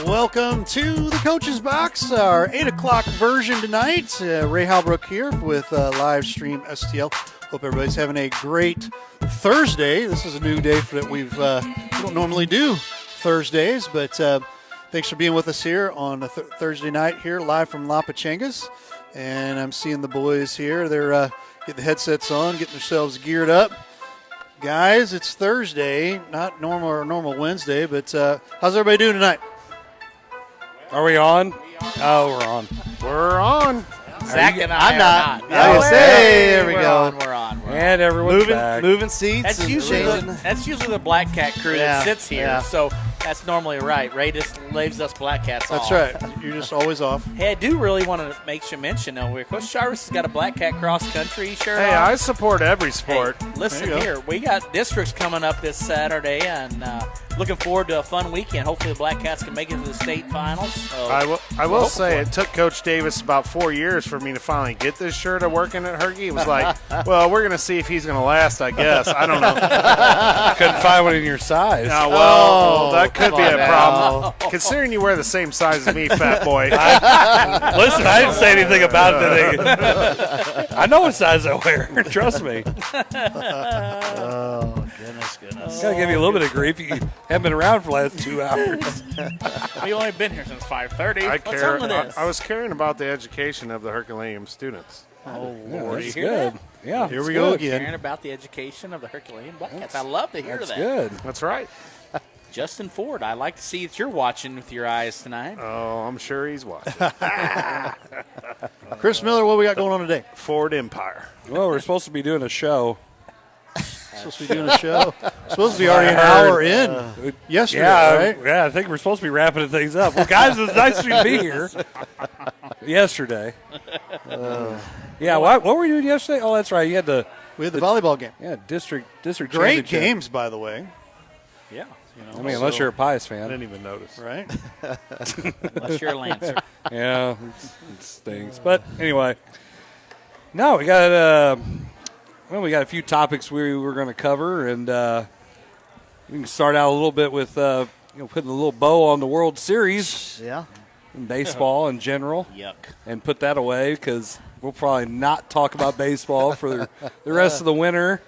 Welcome to the Coach's Box, our 8 o'clock version tonight. Ray Halbrook here with live stream STL. Hope everybody's having a great Thursday. This is a new day that we don't normally do Thursdays, but thanks for being with us here on a Thursday night here, live from La Pachangas. And I'm seeing the boys here. They're getting the headsets on, getting themselves geared up. Guys, it's Thursday, not normal Wednesday, but how's everybody doing tonight? Are we on? Oh, we're on. We're on. Zach and I I'm not. are No, not. hey, there we We're go. on, we're on. And everyone's back. Moving seats. That's usually the Black Cat crew that sits here. Yeah. So that's normally right. Ray just leaves us Black Cats off. That's right. You're just always off. Hey, I do really want to make you mention, though, Coach Jarvis has got a Black Cat cross country shirt Hey, on. I support every sport. Hey, listen There you go. here. We got districts coming up this Saturday, and looking forward to a fun weekend. Hopefully the Black Cats can make it to the state finals. So I will say it took Coach Davis about 4 years for me to finally get this shirt of working at Herky. It was like, well, we're going to see if he's going to last, I guess. I don't know. Couldn't find one in your size. Well, that could be a now. problem. Considering you wear the same size as me, fat boy. Listen, I didn't say anything about it. I know what size I wear. Trust me. Oh, goodness. Gotta give you a little bit of grief. You haven't been around for the last 2 hours. we've only been here since 5:30. What's care. wrong with this? I was caring about the education of the Herculaneum students. Oh, Yeah, Lord. that's You hear good. that? Yeah, Here it's we go good. again. Caring about the education of the Herculean Black Cats. I love to hear That's that. good. That's right. Justin Ford, I like to see that you're watching with your eyes tonight. Oh, I'm sure he's watching. Chris Miller, what we got going on today? Ford Empire. Well, we're supposed to be doing a show. Supposed to be doing a show. Supposed to be already an hour in yesterday, right? Yeah, I think we're supposed to be wrapping things up. Well, guys, it's nice to be here. Yesterday. Yeah, what were we doing yesterday? Oh, that's right. You had We had the volleyball game. district Great championship. games, by the way. Yeah. I mean, unless you're a Pius fan. I didn't even notice. Right? Unless you're a Lancer. Yeah, it stings. But anyway, no, we got we got a few topics we were going to cover, and we can start out a little bit with putting a little bow on the World Series. Yeah. In baseball in general. Yuck. And put that away because we'll probably not talk about baseball for the rest of the winter.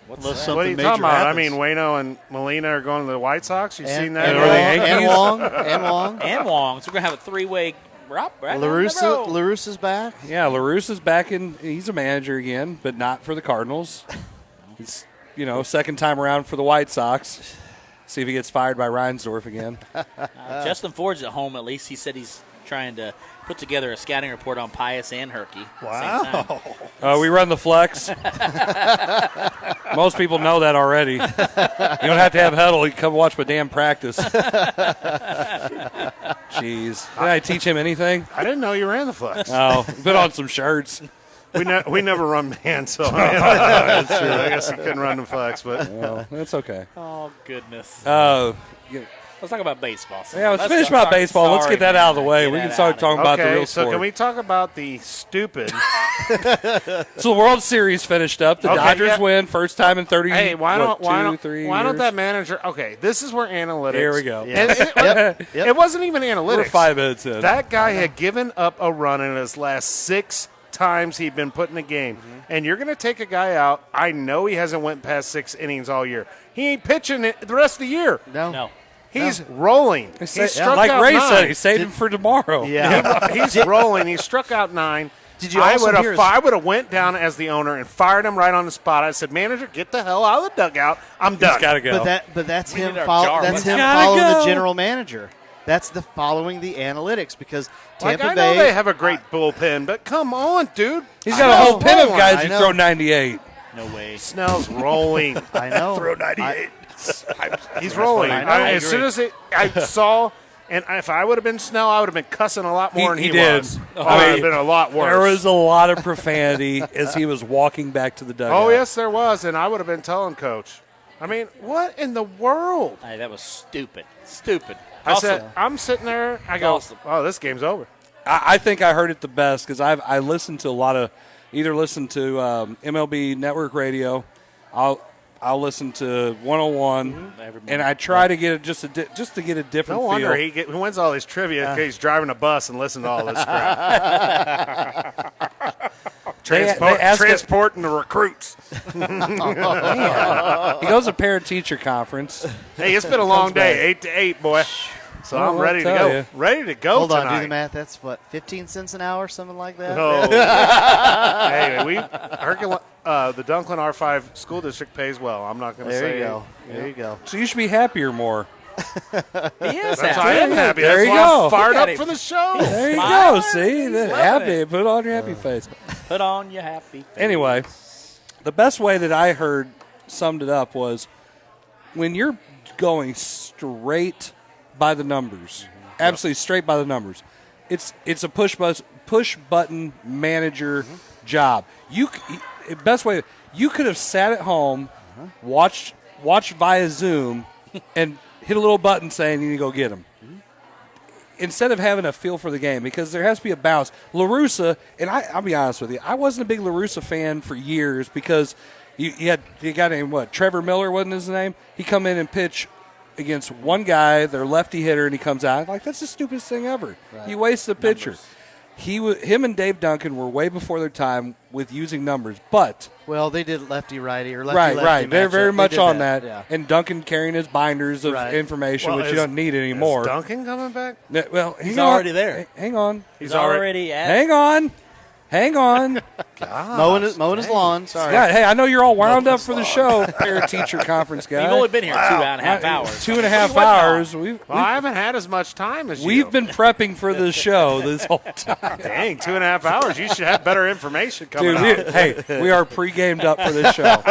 Unless What are something you major talking about? happens. I mean, Wayno and Molina are going to the White Sox. You seen that? and are they and Yankees? Wong. And Wong. And Wong. So we're going to have a three-way right LaRusse is back. Yeah, LaRusse is back in. He's a manager again, but not for the Cardinals. He's, second time around for the White Sox. See if he gets fired by Reinsdorf again. Justin Ford's at home, at least. He said he's trying to put together a scouting report on Pius and Herky. Wow. We run the flex. Most people know that already. You don't have to have huddle. You can come watch my damn practice. Jeez. Did I teach him anything? I didn't know you ran the flex. Oh, put on some shirts. We never run man, so that's true. I guess you couldn't run the flex, but Well, that's okay. Oh, goodness. Yeah, Let's talk about baseball. let's finish about baseball. Let's get that out of the way. We can start talking about the okay. real So sport. can we talk about the stupid? So the World Series finished up. The Okay, Dodgers yeah. win, first time in 30. Hey, why don't 3 why don't years? that manager? Okay, this is where analytics. Here we go. And it wasn't even analytics. We're 5 minutes in. That guy had given up a run in his last 6 times he'd been put in the game. And you're going to take a guy out. I know he hasn't went past 6 innings all year. He ain't pitching it the rest of the year. No. He's rolling. He struck like out Ray 9. said, he saved him for tomorrow. Yeah. He's rolling. He struck out 9. Did you also hear his- I would have went down as the owner and fired him right on the spot. I said, "Manager, get the hell out of the dugout. I'm done." He's got to go. But that's We him. need our jar. That's He's him gotta following go. the general manager. That's the following the analytics because Like, Tampa I know Bay. they have a great bullpen, but come on, dude. He's got a whole pin of guys I who know. throw 98. No way. Snell's rolling. I know. Throw 98. He's rolling. I know. As soon as I saw, and if I would have been Snell, I would have been cussing a lot more than he did. was. I I would have mean, been a lot worse. There was a lot of profanity as he was walking back to the dugout. Oh, yes, there was, and I would have been telling Coach. I mean, what in the world? Hey, that was stupid. Stupid. I Also, said, I'm sitting there. I go, Awesome. oh, this game's over. I think I heard it the best because I listened to a lot of – either listen to MLB Network Radio. I'll listen to 101, Every and I try to get it just to get a different No wonder feel. he wins all his trivia because he's driving a bus and listening to all this crap. Transporting the recruits. He goes to parent-teacher conference. Hey, it's been a long day, 8 to 8, boy. So Well, I'm I'll ready to tell go. you. Ready to go Hold tonight. on, do the math. That's what, 15 cents an hour, something like that. Oh. Hey, the Dunklin R5 school district pays well. I'm not going to say. There you go. There you go. So you should be happier more. He is That's why I happy. am happy. There That's you why go. I'm fired Look up at for him. the show. There you go. Smiling. See, He's that loving happy. it. Put on your happy face. Put on your happy face. Anyway, the best way that I heard summed it up was when you're going straight by the numbers, absolutely straight by the numbers. It's a push button manager job. Best way you could have sat at home, watched via Zoom, and hit a little button saying you need to go get them. Instead of having a feel for the game, because there has to be a balance. LaRussa, and I'll be honest with you, I wasn't a big LaRussa fan for years because you got a guy named Trevor Miller wasn't his name. He come in and pitch against one guy, their lefty hitter, and he comes out like that's the stupidest thing ever. Right. You waste the pitcher. Him and Dave Duncan were way before their time with using numbers, but Well, they did lefty-righty or lefty-lefty. right. They're very matchup. much They did on that. Yeah. And Duncan carrying his binders of Right. information, Well, which you don't need anymore. Is Duncan coming back? Well, He's already there. Hang on. He's already at. Hang on. Mowing his lawn. Sorry. Yeah, hey, I know you're all wound up for the show, parent-teacher conference guy. You've only been here 2.5 hours. 2.5 hours. Well, I haven't had as much time as you. We've been prepping for this show this whole time. Dang, 2.5 hours. You should have better information coming Dude, out. we are pre-gamed up for this show.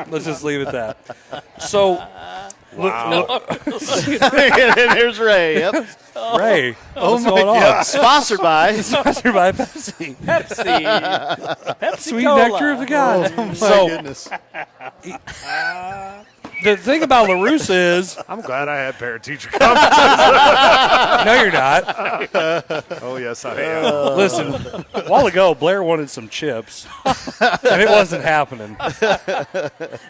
Let's just leave it at that. So, There's Ray. Yep. Ray, what's going on? Sponsored by. Sponsored by Pepsi. Pepsi Sweet Cola. nectar of the gods. My So, goodness. the thing about LaRussa is, I'm glad I had parent teacher come. no, you're not. Oh, yes, I am. Listen, a while ago, Blair wanted some chips, and it wasn't happening.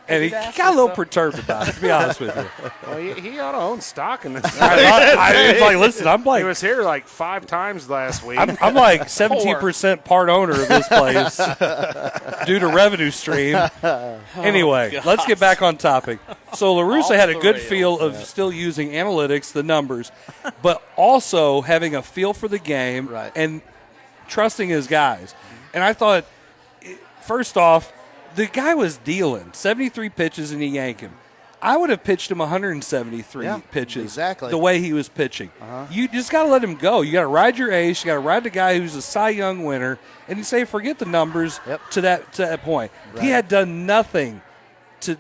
And he got a little perturbed about it, to be honest with you. Well, he ought to own stock in this. It's like, listen, I'm He like, was here like 5 times last week. I'm like 17% part owner of this place due to revenue stream. Anyway, let's get back on topic. So LaRussa had a good feel of still using analytics, the numbers, but also having a feel for the game Right. and trusting his guys. And I thought, first off, the guy was dealing 73 pitches and he yanked him. I would have pitched him 173 pitches exactly. the way he was pitching. You just got to let him go. You got to ride your ace. You got to ride the guy who's a Cy Young winner. And you say, forget the numbers to that point. He had done nothing to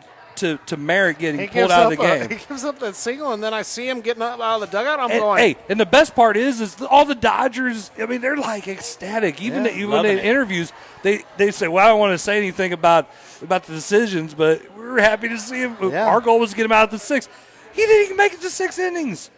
merit getting pulled out of the game. He gives up that single, and then I see him getting up out of the dugout. I'm going, Hey, and the best part is all the Dodgers, I mean, they're like ecstatic. Even in interviews, they say, well, I don't want to say anything about the decisions, but we're happy to see him. Yeah. Our goal was to get him out of the 6th. He didn't even make it to 6 innings,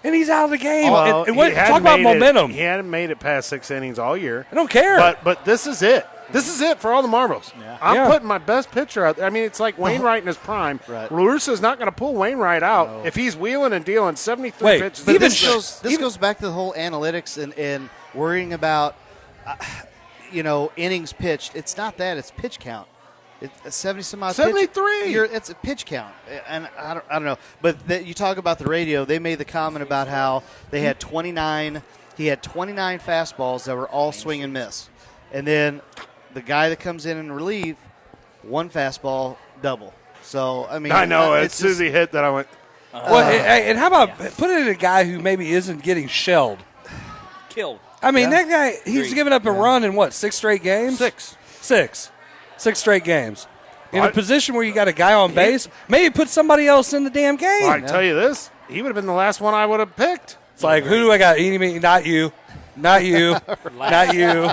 and he's out of the game. well, and he hadn't talk about made it- momentum. He hadn't made it past 6 innings all year. I don't care. But this is it. This is it for all the marbles. I'm putting my best pitcher out there. I mean, it's like Wainwright in his prime. Right. LaRussa's not going to pull Wainwright out if he's wheeling and dealing 73 Wait, pitches. even This goes back to the whole analytics and worrying about, innings pitched. It's not that. It's pitch count. It's 70 some odd. 73. It's a pitch count, and I don't know. But you talk about the radio. They made the comment about how they had 29. He had 29 fastballs that were all swing and miss, and then the guy that comes in and relieve, one fastball double. So I mean, I know. As it's soon as he hit that, I went, well, and how about put it in a guy who maybe isn't getting shelled? Killed. I mean, that guy, he's given up a run in what, 6 straight games? 6. 6 straight games. In Well, a position where you got a guy on base, maybe put somebody else in the damn game. Well, I tell you this, he would have been the last one I would have picked. It's like, who do I got? Eeny, not you. Not you. Not you.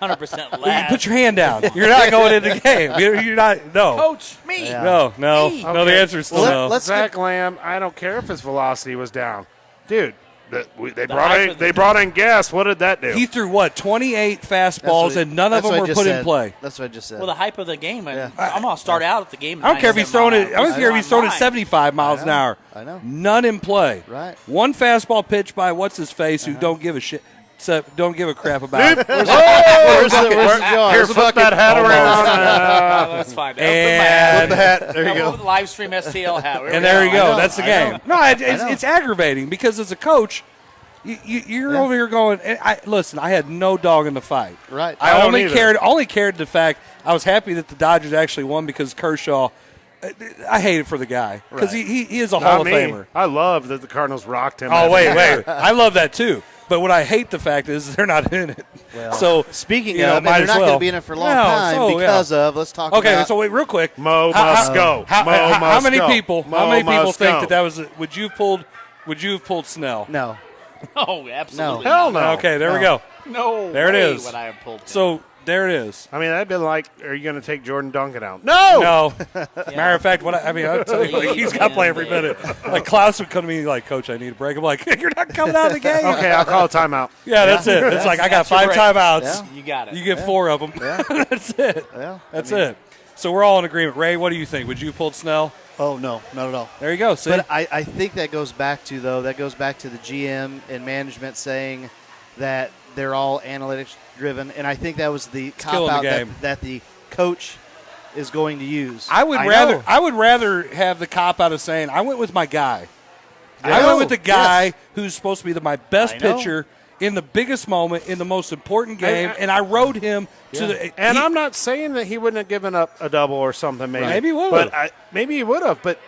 100% last. Put your hand down. You're not going in the game. You're not. No. Coach, me. Yeah. No. No. Me. No, the Okay. answer is still Well, no. let's Zach Lamb, I don't care if his velocity was down. Dude, They brought in gas. What did that do? He threw, 28 fastballs, and none of them were put in play. That's what I just said. Well, the hype of the game, and I'm going to start out at the game. I don't care if he's throwing it. I don't care if he's throwing it 75 miles an hour. I know. None in play. Right. One fastball pitch by what's his face who don't give a shit. So don't give a crap about it. Where's the jar? Here, flip that hat around. That's fine. And the hat. There you go. The live stream STL hat. And there you go. know, That's the I game. know. No, it's aggravating because as a coach, you're over here going. Listen, I had no dog in the fight. Right. I don't only either. cared the fact I was happy that the Dodgers actually won because Kershaw. I hate it for the guy because he is a Hall of Famer. I love that the Cardinals rocked him. Oh wait, I love that too. But what I hate the fact is they're not in it. Well, so speaking you know, of, might they're as not well. going to be in it for a long No, time so, because of. Let's talk Okay, about. so wait, real quick. Mo must go. How many people? Mo How many people must think go. that was? Would you have pulled Snell? No. Oh, absolutely. Hell no. Okay, there we go. No. There it way is. Would I have pulled him. So there it is. I mean, that'd be like, are you going to take Jordan Duncan out? No. No. Matter of fact, I'll tell you, like, he's got to play every minute. Like Klaus would come to me like, Coach, I need a break. I'm like, you're not coming out of the game. Okay, I'll call a timeout. Yeah, that's it. It's like I got That's your 5 break. timeouts. Yeah. You got it. You get 4 of them. That's it. Yeah. That's it. So we're all in agreement. Ray, what do you think? Would you have pulled Snell? Oh, no, not at all. There you go. See? But I think that goes back to the GM and management saying that they're all analytics driven, and I think that was the cop killing the out game. that the coach is going to use. I would rather have the cop out of saying I went with my guy. I went with the guy who's supposed to be my best I know. pitcher in the biggest moment, in the most important game, and I rode him to the. And I'm not saying that he wouldn't have given up a double or something, maybe. Maybe he would have. But maybe he would have. But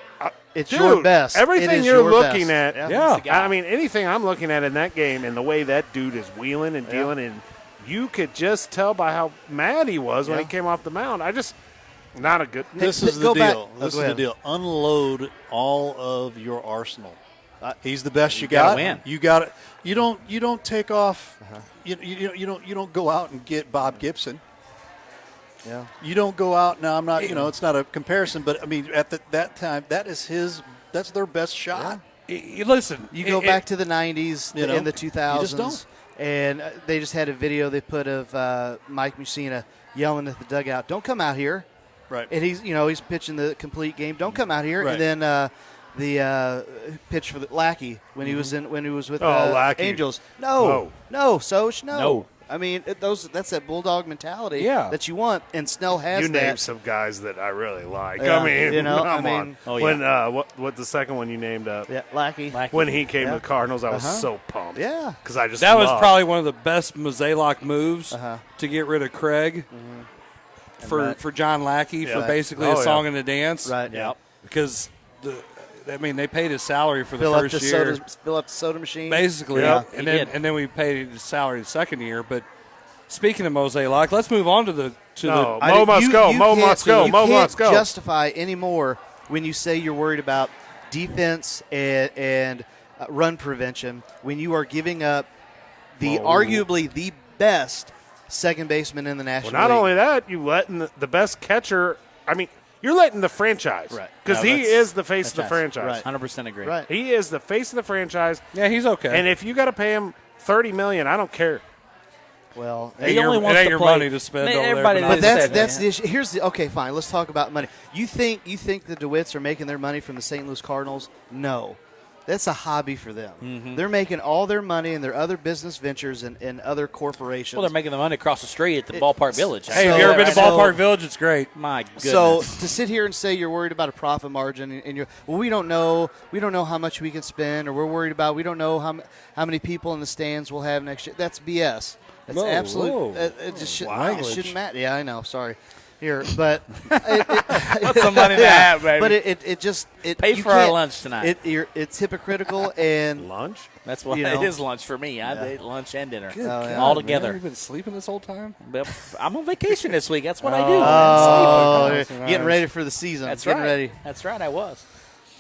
It's dude, your best. Everything It is you're your looking best. at. Yeah. I mean, anything I'm looking at in that game and the way that dude is wheeling and dealing, and you could just tell by how mad he was when he came off the mound. Not a good. This is the go back- deal. oh, This go is the ahead. deal. Unload all of your arsenal. He's the best you gotta got. win. You got it. You don't take off. You don't go out and get Bob Gibson. Yeah. You don't go out now. I'm not. It's not a comparison, but I mean, at that time, that's their best shot. Listen, You go back to the 90s You know, and the you 2000s, just don't. and they just had a video they put of Mike Mussina yelling at the dugout, "Don't come out here!" Right. And he's pitching the complete game. Don't come out here. Right. And then the pitch for the Lackey when he was with Lackey. Angels. No, Soch, no. No. I mean, that's that bulldog mentality Yeah. that you want, and Snell has You that. named some guys that I really like. Yeah. I mean, I come on. mean- Oh, yeah. When what the second one you named up? Yeah, Lackey. When he came Yeah. to the Cardinals, I was so pumped. Yeah. because I just that was loved- probably one of the best Mozeliak moves Uh-huh. to get rid of Craig for John Lackey for Yeah. basically Oh, a yeah. song and a dance. Right. Yep. Because they paid his salary for the Fill up first the year. fill up the soda machine. Basically, Yeah. and He then did. and then we paid his salary the second year. But speaking of Mozeliak, let's move on to the No, I Mo mean, must go. Mo can't- must go. you Mo can't must go. justify anymore when you say you're worried about defense and run prevention when you are giving up the arguably the best second baseman in the Well, National not League. only that, you letting the best catcher. I mean, you're letting the franchise, Right. Because No, he that's- is the face of the that's franchise. right. 100% agree. Right. He is the face of the franchise, yeah, he's okay. and if you got to pay him $30 million, I don't care. Well, it ain't your, to play. money to spend over Everybody there. but does that's that. the issue. Here's the okay. Fine. Let's talk about money. You think the DeWitts are making their money from the St. Louis Cardinals? No, that's a hobby for them. Mm-hmm. They're making all their money in their other business ventures and other corporations. Well, they're making the money across the street at the Ballpark Village. Hey, have So- you ever been to so- Ballpark Village? It's great. My goodness. So to sit here and say you're worried about a profit margin and you're we don't know how much we can spend, or we're worried about we don't know how many people in the stands we'll have next year. That's BS. That's Whoa, absolute. whoa. It just it Language. shouldn't matter. Yeah, I know. Sorry. Here, but Put some money in the hat, baby. But it just Pay you for our can't- lunch tonight. It's hypocritical and Lunch? That's why you know. it is lunch for me. I ate lunch and dinner yeah. all Man, together. you've been sleeping this whole time? But I'm on vacation this week. That's what I do. oh, Sleeping. getting ready for the season. That's getting right. ready. That's right. I was.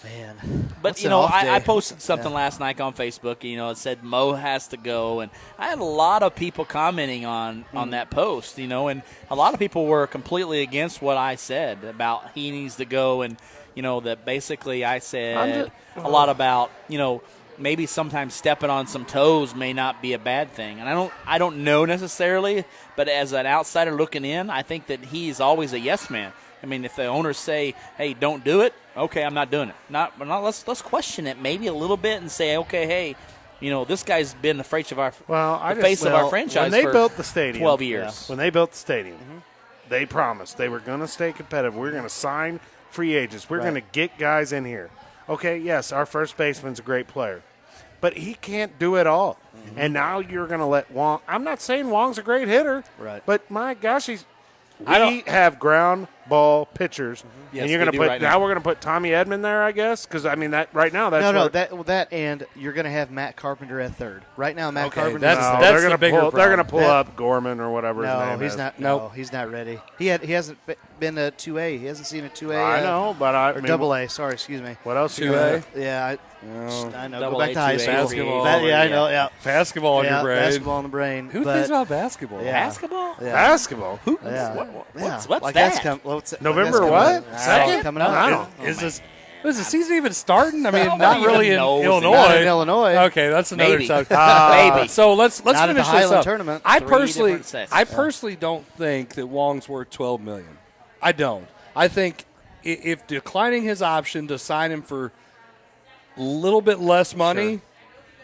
Man, But, What's you an know, off I day? posted something last night on Facebook. You know, it said Mo has to go. And I had a lot of people commenting on that post, you know, and a lot of people were completely against what I said about he needs to go. And, you know, that basically I said a lot about, you know, maybe sometimes stepping on some toes may not be a bad thing. And I don't know necessarily, but as an outsider looking in, I think that he's always a yes man. I mean, if the owners say, "Hey, don't do it," okay, I'm not doing it. Let's question it maybe a little bit and say, "Okay, hey, this guy's been the face of our franchise when they for built the stadium, 12 years." When they built the stadium, they promised they were going to stay competitive. We're going to sign free agents. We're going to get guys in here. Okay, yes, our first baseman's a great player, but he can't do it all. And now you're going to let Wong. I'm not saying Wong's a great hitter, Right. but my gosh, we have ground ball pitchers, Yes, and you're we going to do put right now. we're going to put Tommy Edman there, I guess, because I mean that right now that's that and you're going to have Matt Carpenter at third. Right now, Matt Okay, Carpenter. that's they're the going bigger to pull. They're going to pull problem. up Gorman or whatever his No, name he's is. not. Nope. No, he's not ready. He hasn't been a 2A. He hasn't seen a 2A. I know, but I or mean, double A. Sorry, excuse me. What else? 2A? Yeah, I know. Double Go back A, to high 2A, school. basketball. Yeah, I know. Yeah, Basketball in yeah, your brain. basketball in the brain. Who but, thinks about basketball? Yeah. Basketball? Yeah. Basketball. Yeah. What's Like that? November that's what? coming- Second? Coming up. I don't. Is the season even starting? I mean, not Nobody really even in knows. Illinois. Not in Illinois. Okay, that's another Maybe. subject. Maybe. So let's Not at the finish this Highland up. tournament. I 3 personally, different sets. I personally don't think that Wong's worth $12 million. I don't. I think if declining his option to sign him for a little bit less money,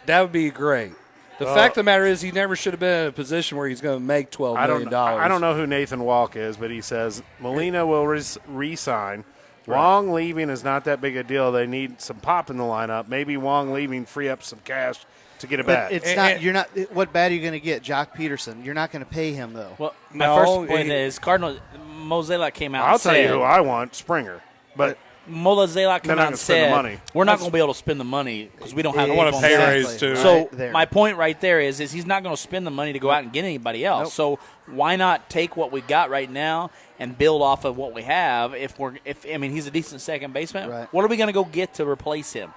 that would be great. The fact of the matter is, he never should have been in a position where he's going to make $12 million. I don't know who Nathan Walk is, but he says Molina will re-sign. Wong leaving is not that big a deal. They need some pop in the lineup. Maybe Wong leaving free up some cash to get a bat. But it's not. You're not. What bat are you going to get? Jock Peterson. You're not going to pay him though. Well, my No, first point is Cardinal Mozeliak came out I'll and tell said, you who I want, Springer. But Mozeliak They're came not out gonna and spend the said, money. we're not going to be able to spend the money because we don't have I want a people pay on raise, staff." too. So Right there. my point right there is he's not going to spend the money to go out and get anybody else. So why not take what we got right now and build off of what we have? If he's a decent second baseman, Right. what are we going to go get to replace him?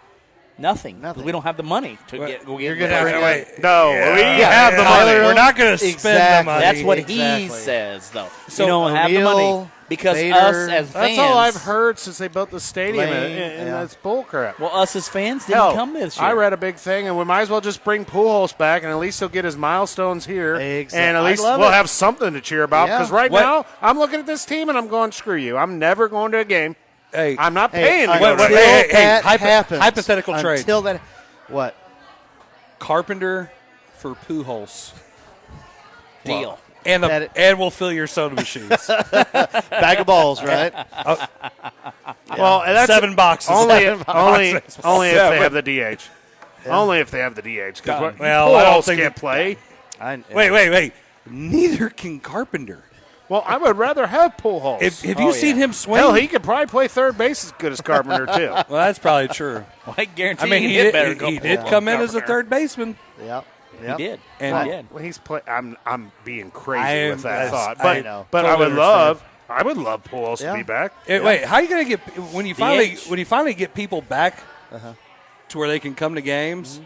Nothing. 'Cause Nothing. We don't have the money to go get. You're him. gonna bring Wait, no, we have the Tyler, money. We're not going to spend Exactly. the money. That's what he Exactly. says, though. So you don't have the O'Neal, money because Bader, us as fans. That's all I've heard since they built the stadium, Lane, and yeah. that's bullcrap. Well, us as fans didn't Hell, come this year. I read a big thing, and we might as well just bring Pujols back, and at least he'll get his milestones here, Exactly. and at I least love we'll it. have something to cheer about. Yeah. Because right What- now, I'm looking at this team, and I'm going, screw you. I'm never going to a game. Hey, I'm not paying to Until go to a game. hey, that hypo- happens. hypothetical trade. Until that. What? Carpenter for Pujols. Deal. And That- and we'll fill your soda machines. Bag of balls, right? Well, and that's 7 boxes. only if they Seven. have the DH. Only if they have the DH. Because Well, I don't Pujols think- can't play. Wait. Neither can Carpenter. Well, I would rather have Pujols. Have you seen him swing? Hell, he could probably play third base as good as Carpenter, too. Well, that's probably true. Well, I guarantee I mean, you he hit did, better. he did come in as a third baseman. Yep. He did. And- He did. Well, he's play. I'm being I crazy am- with that yes, thought, I but know. but Totally I would love Pujols to Yeah. be back. Wait, how are you going to get when you finally get people back Uh-huh. to where they can come to games?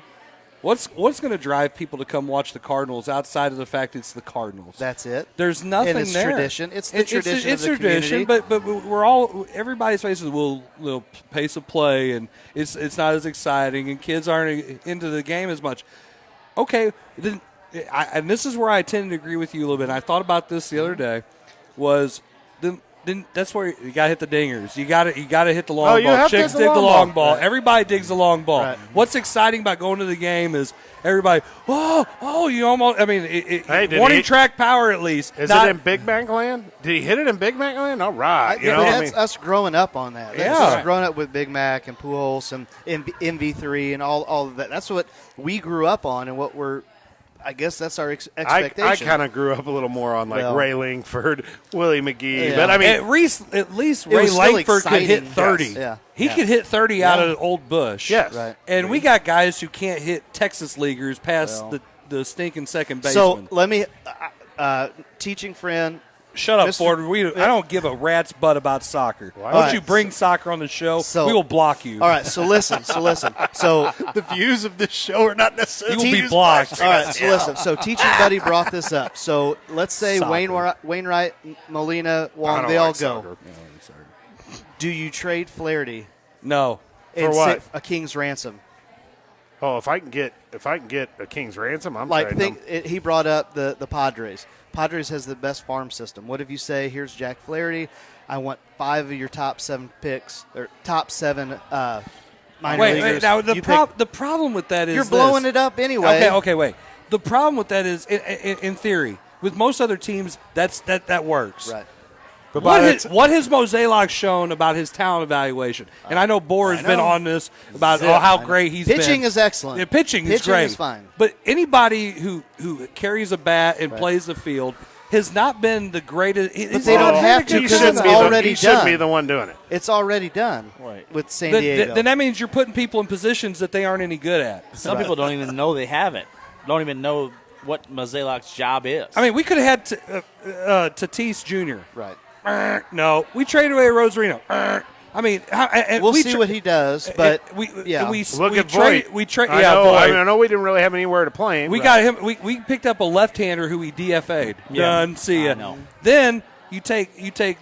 What's going to drive people to come watch the Cardinals outside of the fact it's the Cardinals? That's it. There's nothing And it's there. tradition. It's the tradition It's of the tradition, community. but we're all everybody's faces little pace of play, and it's not as exciting, and kids aren't into the game as much. Okay, then, and this is where I tend to agree with you a little bit. And I thought about this the other day. Was then that's where you got to hit the dingers. You got to hit the long you ball. have to Chicks hit the dig the long long ball. ball. Everybody digs the long ball. Right. What's exciting about going to the game is everybody. Oh, you almost. I mean, Hey, did warning he- track power at least. Is Not- it in Big Bank Land? Did he hit it in Big Bank Land? All right, you Yeah, know. but I that's mean, us growing up on that. That's Yeah. us growing up with Big Mac and Pujols and MV3 and all of that. That's what we grew up on, and what we're. I guess that's our expectation. I kind of grew up a little more on like Well, Ray Langford, Willie McGee, Yeah. but I mean, at least It Ray was still Langford could hit exciting. 30. Yes. Yeah. He Yeah. could hit 30 out Yeah. of Old Bush. yes, Right. And we got guys who can't hit Texas leaguers past Well. the stinking second So baseman. let me, teaching friend. Shut up, Mr. Ford. I don't give a rat's butt about soccer. Why? Once All you right. bring soccer on the show, So- we will block you. All right, so listen. So The views of this show are not necessarily. You will be blocked. all right, so listen. So teaching buddy brought this up. So let's say Soccer. Wainwright, Molina, I Wong, don't they all like go. soccer. Do you trade Flaherty No. and what? a king's ransom? Oh, if I can get a king's ransom, I'm Like trading him. he brought up the Padres. Padres has the best farm system. What if you say, here's Jack Flaherty, I want 5 of your top 7 picks or top 7 minor Wait, leaguers. now You the problem with that is you're blowing it up anyway. Okay, wait. The problem with that is, in theory, with most other teams, that works. Right. But What has Mozeliak shown about his talent evaluation? And I know Bohr has been on this about how great he's been. Pitching is excellent. Yeah, pitching is great. is fine. But anybody who carries a bat and plays the field has not been the greatest. But they don't have to because it's already He shouldn't be done. the one doing it. It's already done with San Diego. Then that means you're putting people in positions that they aren't any good at. Some people don't even know they have it. Don't even know what Mozeliak's job is. I mean, we could have had Tatis Jr. Right. No, we traded away Rosarino. I mean, We'll see what he does, but we Look at trade. Voit. We trade. I Yeah, know. Voit. I know we didn't really have anywhere to play him. We got him. We picked up a left-hander who we DFA'd. Done. See ya. I know. Then you take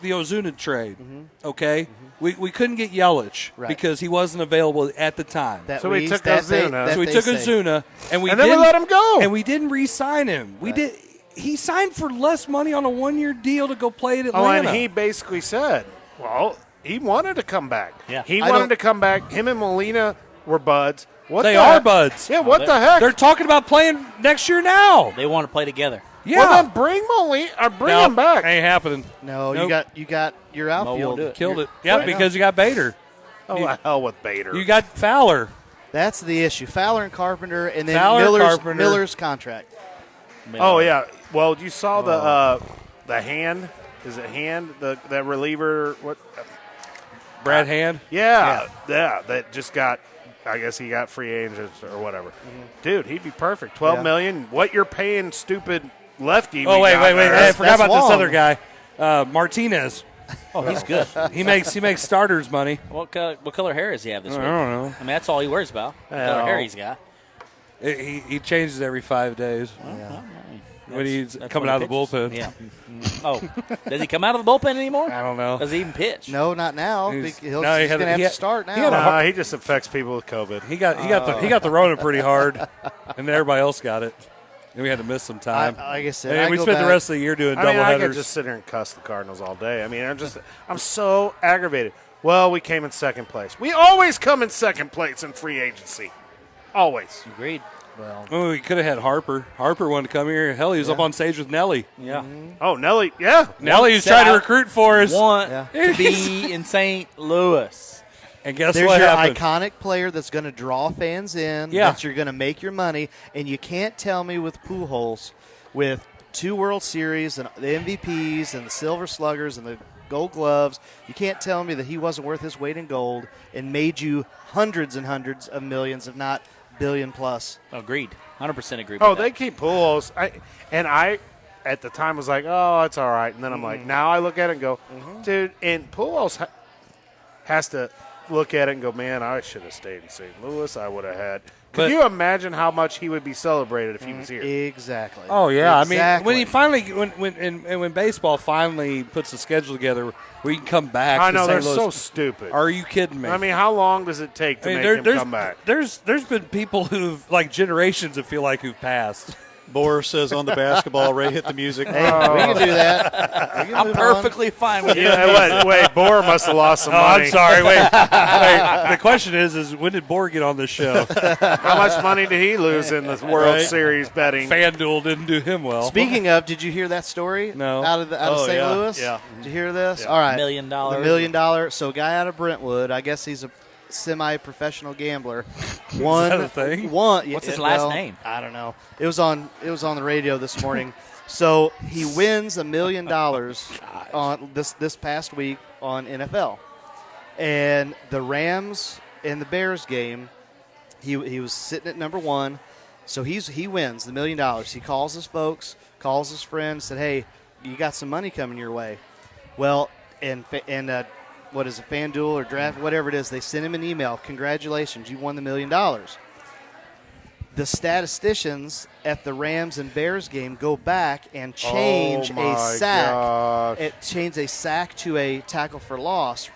the Ozuna trade. Okay. We couldn't get Yelich because he wasn't available at the time. So we took Ozuna. So we took Ozuna, and then we let him go. And we didn't re-sign him. We did. He signed for less money on a 1-year deal to go play at Atlanta. Oh, and he basically said, well, he wanted to come back. Yeah. He wanted to come back. Him and Molina were buds. They are buds. Yeah, what the heck? They're talking about playing next year now. They want to play together. Yeah. Well, then bring Molina or bring him back. Ain't happening. No, Nope. you got your outfield. do it. Killed it. Yeah, because you got Bader. Oh, the hell with Bader. You got Fowler. That's the issue. Fowler and Carpenter, and then Fowler, Carpenter. Miller's contract. Oh, yeah. Well, you saw the hand. Is it hand? That reliever? What? Brad Hand. Yeah. That just got. I guess he got free agents or whatever. Dude, he'd be perfect. $12 million. What you're paying, stupid lefty? Oh, wait. I forgot about long. this other guy, Martinez. Oh, he's good. He makes starters money. What color hair does he have this I week? don't know. I mean, that's all he worries about. What color hair he's got. He changes every 5 days when he's That's coming when out of the he pitches. bullpen. Yeah. Oh, does he come out of the bullpen anymore? I don't know. Does he even pitch? No, not now. He's- He's no, going to have he to had- start he had a now. Nah, he just affects people with COVID. He got the Rona pretty hard, and then everybody else got it, and we had to miss some time. Like I said, and I we go spent the back- rest of the year doing I mean, I could doubleheaders. just sit here and cuss the Cardinals all day. I mean, I'm so aggravated. Well, we came in second place. We always come in second place in free agency. Always. Agreed. Oh, we could have had Harper. Harper wanted to come here. Hell, he was up on stage with Nelly. Yeah. Oh, Nelly. Yeah. Nelly was Set trying to out recruit for us. Want Yeah. to be in St. Louis. And guess There's what your happened? iconic player that's going to draw fans in, Yeah. that you're going to make your money, and you can't tell me with Pujols, with 2 World Series and the MVPs and the Silver Sluggers and the Gold Gloves, you can't tell me that he wasn't worth his weight in gold and made you hundreds and hundreds of millions, if not billion plus. Agreed. 100% agree with Oh, that. they keep Pujols. I at the time was like, oh, it's all right. And then I'm like, now I look at it and go, dude, and Pujols has to look at it and go, man, I should have stayed in St. Louis. I would have had. Could you imagine how much he would be celebrated if he was here? Exactly. Oh yeah, Exactly. I mean, when he finally, when baseball finally puts the schedule together, where he can come back. I to know, St. they're Louis. so stupid. Are you kidding me? I mean, how long does it take to make him come back? There's been people who've like generations that feel like who've passed. Bohr says on the basketball, Ray hit the music. Hey, we can do that. We can I'm move on. perfectly fine with it. Yeah, wait, Bohr must have lost some Oh, money. I'm sorry. Wait. The question is when did Bohr get on this show? How much money did he lose in the World Right. Series betting? FanDuel didn't do him well. Speaking of, did you hear that story? No. Out of Oh, St. yeah. Louis? Yeah. Did you hear this? All right. $1 million. The $1 million. So, a guy out of Brentwood, I guess he's a semi-professional gambler. Won. that a thing? Won. What's his last name? I don't know. It was on the radio this morning. So he wins $1 million on this past week on NFL, and the Rams and the Bears game. He was sitting at number 1, so he wins the $1 million. He calls his folks, calls his friends, said, "Hey, you got some money coming your way." Well, and what is it, FanDuel or Draft, whatever it is, they send him an email. Congratulations, you won the $1 million. The statisticians at the Rams and Bears game go back and change a sack. Gosh. It changed a sack to a tackle for loss.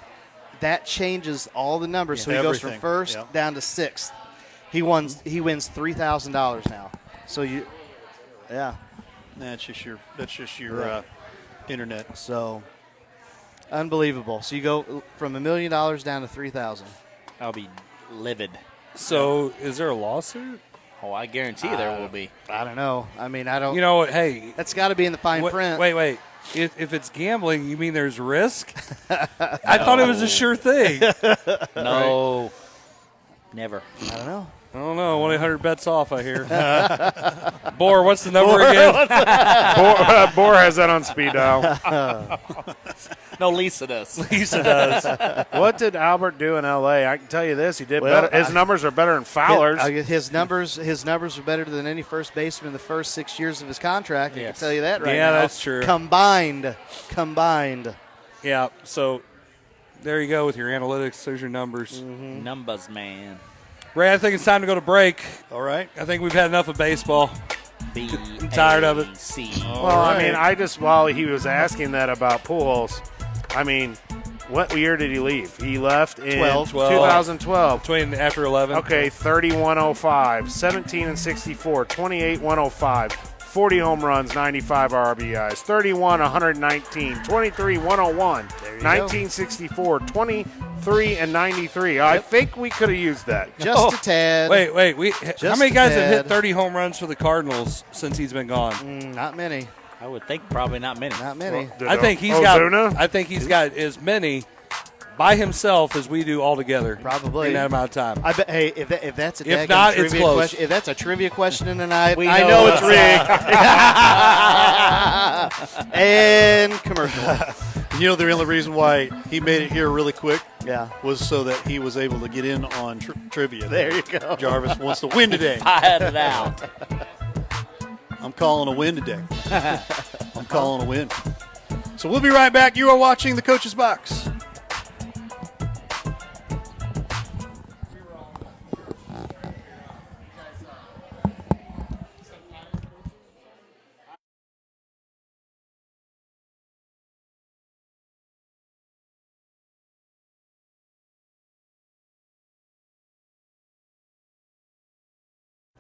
That changes all the numbers. So he goes from Everything. first Yeah. down to 6th. He wins $3,000 now. So yeah. That's just your internet. So unbelievable. So you go from $1 million down to $3,000. I'll be livid. So is there a lawsuit? Oh, I guarantee there will be. I don't know. I mean, I don't. You know what? Hey, That's got to be in the fine print. Wait. If it's gambling, you mean there's risk? I thought it was a sure thing. No. Never. I don't know. I don't know. 1-800-BETS off, I hear. Boar, what's the number again? Boar has that on speed dial. No, Lisa does. Lisa does. What did Albert do in L.A.? I can tell you this: he did Well, better. His numbers are better than Fowler's. His numbers are better than any first baseman in the first 6 years of his contract. I can tell you that right now. Yeah, that's true. Combined. Yeah, so there you go with your analytics. There's your numbers. Numbers, man. Ray, I think it's time to go to break. All right. I think we've had enough of baseball. I'm tired of it. Well, I mean, while he was asking that about Pujols, I mean, what year did he leave? He left in 2012. Between after 11. Okay, 3105, 17 and 64, 28 105, 40 home runs, 95 RBIs, 31 119, 23 101, 1964, 23 and 93. I think we could have used that. Just a tad. Wait. How many guys have hit tad. 30 home runs for the Cardinals since he's been gone? Not many. I would think probably not many. Not many. I think he's got as many by himself as we do all together. Probably in that amount of time. I bet. Hey, if that's a If not, it's trivia close. question, if that's a trivia question in the night, We I know know it's it's rigged. And commercial. You know, the only reason why he made it here really quick Yeah. was so that he was able to get in on trivia. There you go. Jarvis wants to win today. Fired it out. I'm calling a win today. I'm calling a win. So we'll be right back. You are watching the Coach's Box.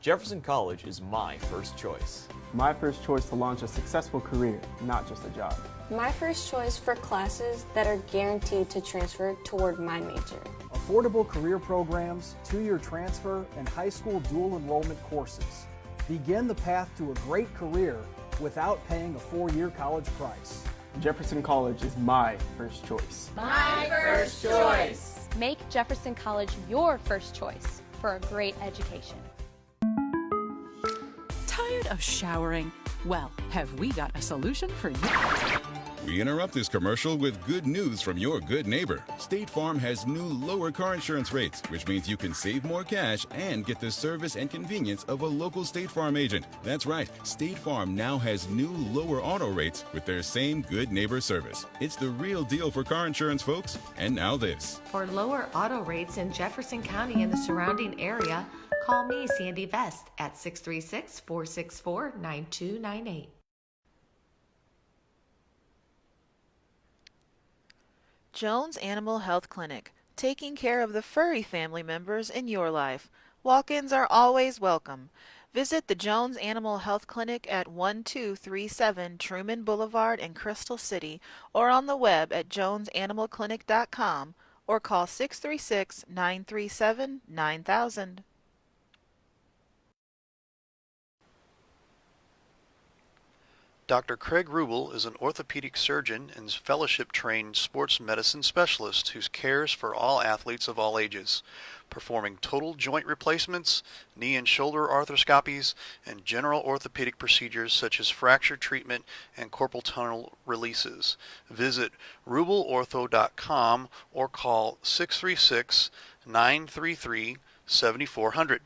Jefferson College is my first choice. My first choice to launch a successful career, not just a job. My first choice for classes that are guaranteed to transfer toward my major. Affordable career programs, 2-year transfer, and high school dual enrollment courses. Begin the path to a great career without paying a 4-year college price. Jefferson College is my first choice. My first choice. Make Jefferson College your first choice for a great education. Tired of showering? Well, have we got a solution for you? We interrupt this commercial with good news from your good neighbor. State Farm has new lower car insurance rates, which means you can save more cash and get the service and convenience of a local State Farm agent. That's right, State Farm now has new lower auto rates with their same good neighbor service. It's the real deal for car insurance, folks. And now this. For lower auto rates in Jefferson County and the surrounding area, call me, Sandy Vest, at 636-464-9298. Jones Animal Health Clinic, taking care of the furry family members in your life. Walk-ins are always welcome. Visit the Jones Animal Health Clinic at 1237 Truman Boulevard in Crystal City or on the web at jonesanimalclinic.com or call 636-937-9000. Dr. Craig Ruble is an orthopedic surgeon and fellowship-trained sports medicine specialist who cares for all athletes of all ages, performing total joint replacements, knee and shoulder arthroscopies, and general orthopedic procedures such as fracture treatment and carpal tunnel releases. Visit rubleortho.com or call 636-933-7400.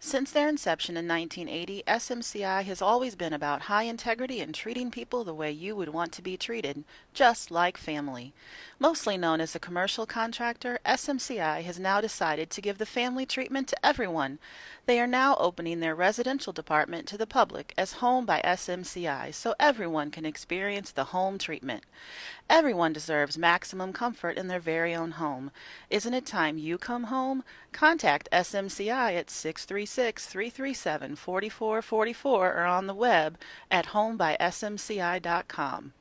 Since their inception in 1980, SMCI has always been about high integrity and treating people the way you would want to be treated, just like family. Mostly known as a commercial contractor, SMCI has now decided to give the family treatment to everyone. They are now opening their residential department to the public as Home by SMCI so everyone can experience the home treatment. Everyone deserves maximum comfort in their very own home. Isn't it time you come home? Contact SMCI at 636-337-4444 or on the web at homebysmci.com.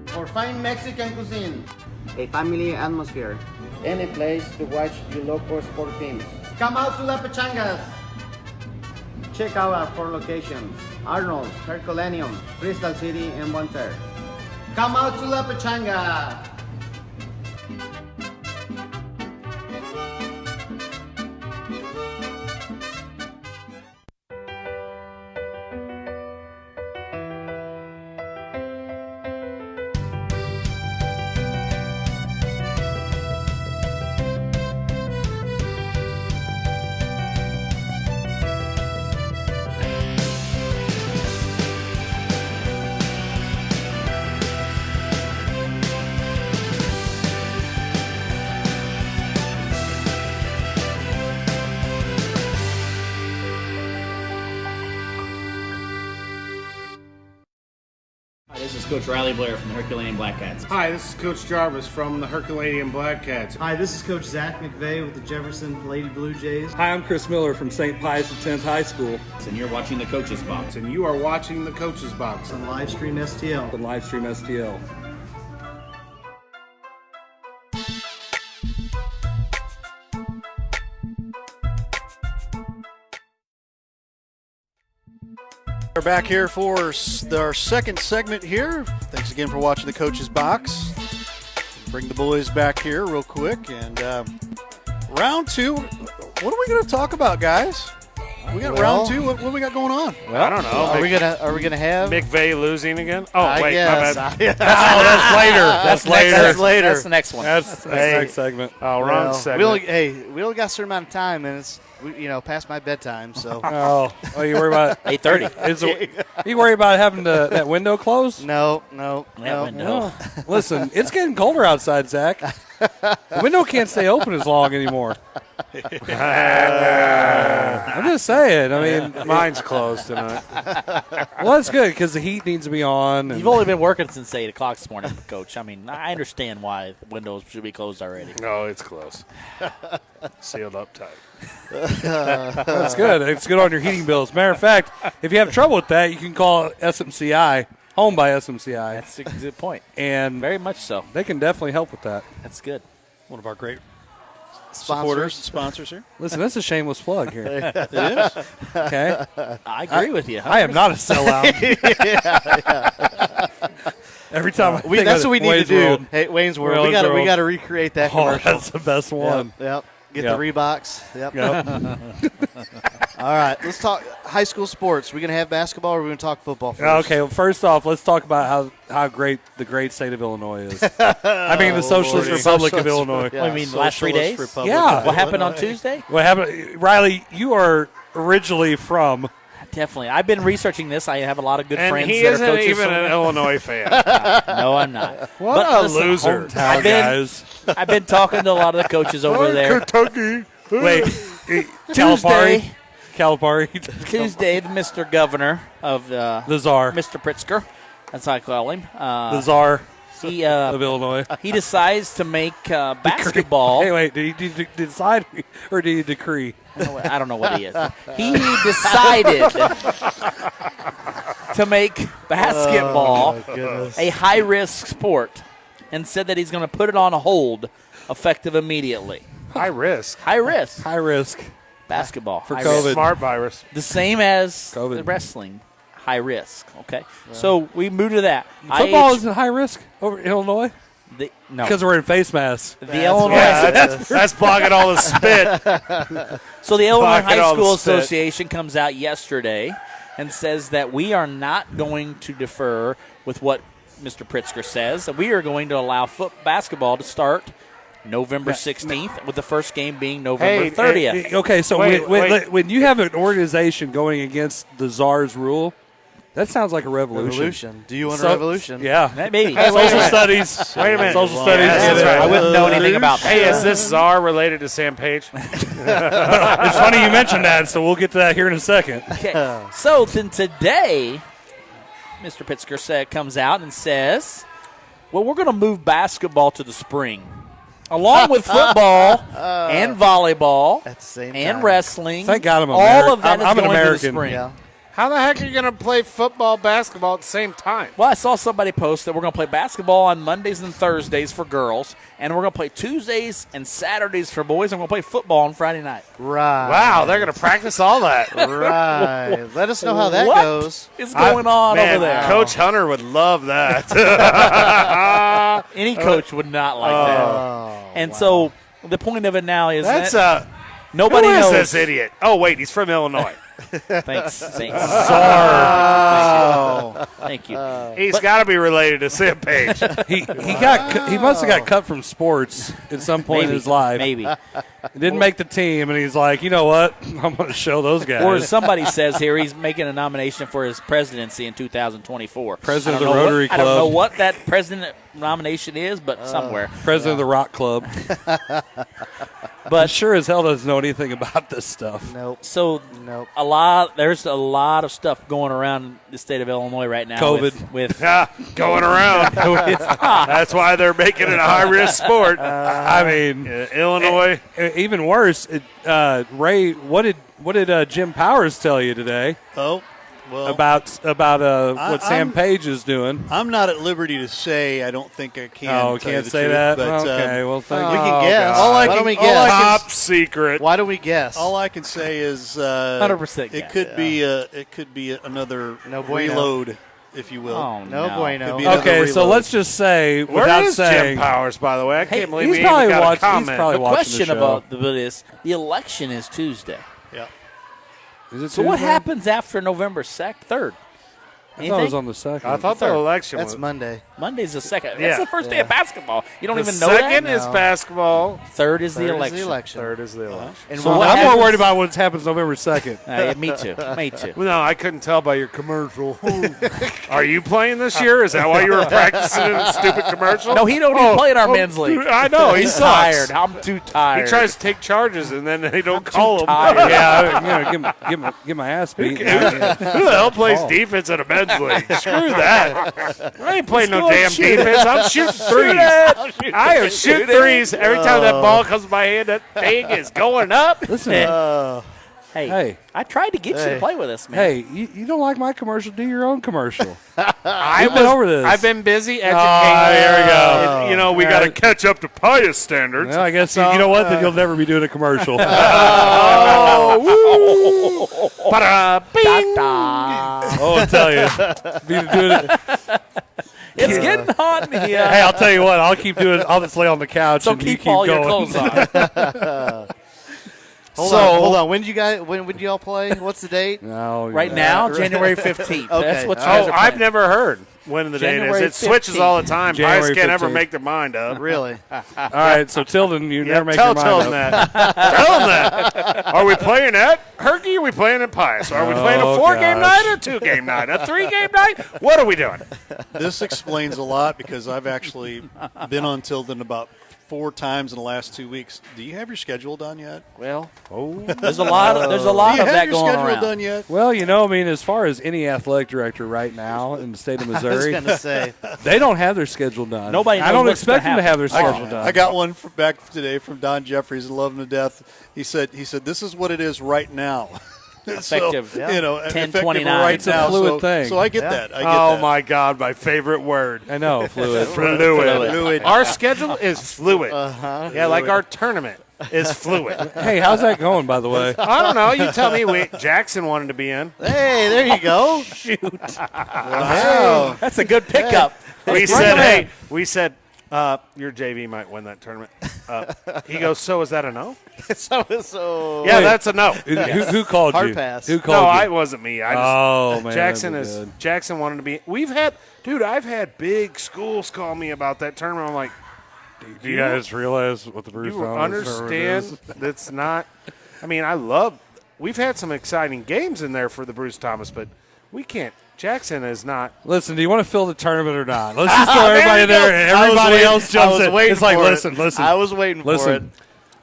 For fine Mexican cuisine, a family atmosphere, any place to watch your local sport teams. Come out to La Pechangas. check out our 4 locations: Arnold, Herculaneum, Crystal City, and Bonter. Come out to La Pechanga. This is Coach Riley Blair from the Herculaneum Black Cats. Hi, this is Coach Jarvis from the Herculaneum Black Cats. Hi, this is Coach Zach McVeigh with the Jefferson Lady Blue Jays. Hi, I'm Chris Miller from St. Pius X High School. And you're watching the Coach's Box. And you are watching the Coach's Box on Livestream STL. On Livestream STL. We're back here for our second segment here. Thanks again for watching the Coach's Box. Bring the boys back here real quick. And round two, what are we going to talk about, guys? We got round two. What do we got going on? Well, I don't know. Are we gonna have McVeigh losing again? Oh, I wait, guess. my bad. That's later. That's later. That's later. That's the next one. That's the next segment. Oh, wrong segment. We only got a certain amount of time, and it's past my bedtime. So oh, you worry about 8:30? You worry about having that window closed? No. Window. Listen, it's getting colder outside, Zach. The window can't stay open as long anymore. I'm just saying. I mean, mine's closed tonight. Well, that's good because the heat needs to be on. You've only been working since 8 o'clock this morning, Coach. I mean, I understand why the windows should be closed already. No, it's closed. Sealed up tight. That's good. It's good on your heating bills. Matter of fact, if you have trouble with that, you can call SMCI, Home by SMCI. That's a good point. And very much so. They can definitely help with that. That's good. One of our great supporters, sponsors here. Listen, that's a shameless plug here. It is. Okay. I agree with you. 100%. I am not a sellout. Every time that's what we need to do. Hey, Wayne's World. We got to recreate that commercial. That's the best one. Yep. Get the Reeboks. Yep. All right. Let's talk high school sports. We're going to have basketball or are we going to talk football first? Okay. Well, first off, let's talk about how great the great state of Illinois is. I mean, the Socialist Republic of Illinois. Yeah. I mean, last 3 days? Republic yeah. What happened on Tuesday? What happened? Riley, you are originally from. Definitely. I've been researching this. I have a lot of good friends he that are isn't coaches. even an Illinois fan. No, I'm not. What a loser. I've been talking to a lot of the coaches over there. Kentucky. Wait. Tuesday, Calipari. the Mr. Governor of the Czar. Mr. Pritzker. That's how I call him. The Czar of Illinois. He decides to make basketball. Hey, wait. Did he decide or did he decree? I don't know what he is. He decided to make basketball a high-risk sport and said that he's going to put it on hold effective immediately. High risk. High risk. High risk. Basketball. For high COVID. risk. Smart virus. The same as COVID. the wrestling. High risk. Okay. So we move to that. Football isn't high risk over in Illinois? No. Because we're in face masks. The Illinois. That's blocking all the spit. So the Illinois Blocking High all the School spit. Association comes out yesterday and says that we are not going to defer with what Mr. Pritzker says. That we are going to allow basketball to start November 16th, with the first game being November 30th. Okay, so when you have an organization going against the czar's rule, that sounds like a revolution. Do you want a revolution? Yeah. Maybe. Social studies. Wait a minute. Social studies. Yes, I wouldn't know anything about that. Hey, is this czar related to Sam Page? It's funny you mentioned that, so we'll get to that here in a second. Okay. So then today, Mr. Pitzker comes out and says, well, we're going to move basketball to the spring. Along with football and volleyball At the same and time. wrestling. Thank God I'm all American. of that is I'm an going to the American. spring. Yeah. How the heck are you going to play football, basketball at the same time? Well, I saw somebody post that we're going to play basketball on Mondays and Thursdays for girls, and we're going to play Tuesdays and Saturdays for boys, and we're going to play football on Friday night. Right. Wow, they're going to practice all that. Right. Let us know how that What goes. is going on Man, over there? Coach Hunter would love that. Any coach would not like that. And so the point of it now is That's that nobody who is knows. this idiot? Oh, wait, he's from Illinois. Thanks. Thank you. He's got to be related to Sam Page. He must have got cut from sports at some point in his life. Maybe. He didn't make the team, and he's like, you know what? I'm going to show those guys. Or as somebody says here, he's making a nomination for his presidency in 2024. President of the Rotary Club. I don't know what that president nomination is, but somewhere. President of the Rock Club. But sure as hell doesn't know anything about this stuff. Nope. So Nope. there's a lot of stuff going around the state of Illinois right now. COVID. with Going around. That's why they're making it a high-risk sport. I mean, Illinois. Even worse, Ray, what did Jim Powers tell you today? Oh, well, about what Sam Page is doing. I'm not at liberty to say. I don't think I can. Oh, tell you can't the say truth, that. But, Okay, well, thank We you. can guess. Why don't can- we all I guess? can- Top secret. Why don't we guess? All I can say is 100% it could be another No bueno. reload, if you will. Oh, No bueno. Could be another Okay, so reload. let's just say, Where without is saying, Jim Powers, by the way? I can't believe he's he probably even got a watching. He's comment. probably the watching question the show. about this, the election is Tuesday. Yeah. Is it So what Tuesday? happens after November 3rd? I thought it was on the second. I thought the election That's was. Monday. Monday's the second. Yeah. That's the first day of basketball. You don't The even know second that? is basketball. Third is the Third is election. the election. Third is the election. And So what what I'm happens- more worried about what happens November 2nd. Yeah, me too. Me too. Well, no, I couldn't tell by your commercial. Are you playing this year? Is that why you were practicing in a stupid commercial? No, he don't even play in our men's league. I know. He He's sucks. tired. I'm too tired. He tries to take charges, and then they don't call him. tired. Yeah, get my ass beat. Who the hell plays defense in a men's league? Screw that. I ain't playing no damn defense. I'm shooting threes. I am shooting threes. Every time that ball comes to my hand, that thing is going up. Listen, Hey, I tried to get you to play with us, man. hey, you don't like my commercial? Do your own commercial. I've been over this. I've been busy educating. there we go. You know, we got to catch up to Pius standards. Well, I guess you know what? Then you'll never be doing a commercial. Ba-da-bing. Oh, I'll tell you. Be doing it. It's getting hot in here. Hey, I'll tell you what. I'll keep doing it. I'll just lay on the couch So and you keep keep all going. your clothes on. Hold on. When did y'all play? What's the date? No, Right now, January 15th. That's what you guys are I've playing. never heard when the date is. January It switches all the time. Pius January can't ever 15th. make their mind up. Really? All right, so Tilden, you never make tell your mind Tilden up. that. Tell him that. Are we playing at Herky or are we playing at Pius? Are we playing a 4-game gosh. night or a 2-game night? A 3-game night? What are we doing? This explains a lot because I've actually been on Tilden about 4 times in the last 2 weeks. Do you have your schedule done yet? Well, there's a lot of Do you that have your going schedule around. done yet? Well, I mean, as far as any athletic director right now in the state of I was Missouri, going to say. they don't have their schedule done. Nobody I knows don't what's expect gonna them to have their happen. schedule done. I got one back today from Don Jeffries. I love him to death. He said, this is what it is right now. Effective, so, you know, effective 10/29. right It's a now. fluid thing. So I get that. I get Oh, that. my God, my favorite word. I know, fluid. Fluid. Our schedule is fluid. Yeah, like our tournament is fluid. Hey, how's that going, by the way? I don't know. You tell me. Jackson wanted to be in. Hey, there you go. Shoot. Wow. That's a good pickup. We said, your JV might win that tournament. He goes, so is that a no? So. Yeah, that's a no. Who called Hard you? pass. Who called No, you? it wasn't me. I just, man, Jackson that'd be is. good. Jackson wanted to be. I've had big schools call me about that tournament. I'm like, Do you guys realize what the Bruce You Thomas understand is? that's not – I mean, we've had some exciting games in there for the Bruce Thomas, but we can't – Jackson is not – Listen, do you want to fill the tournament or not? Let's just throw everybody in there and everybody else jumps in. It's like, listen. I was waiting for it.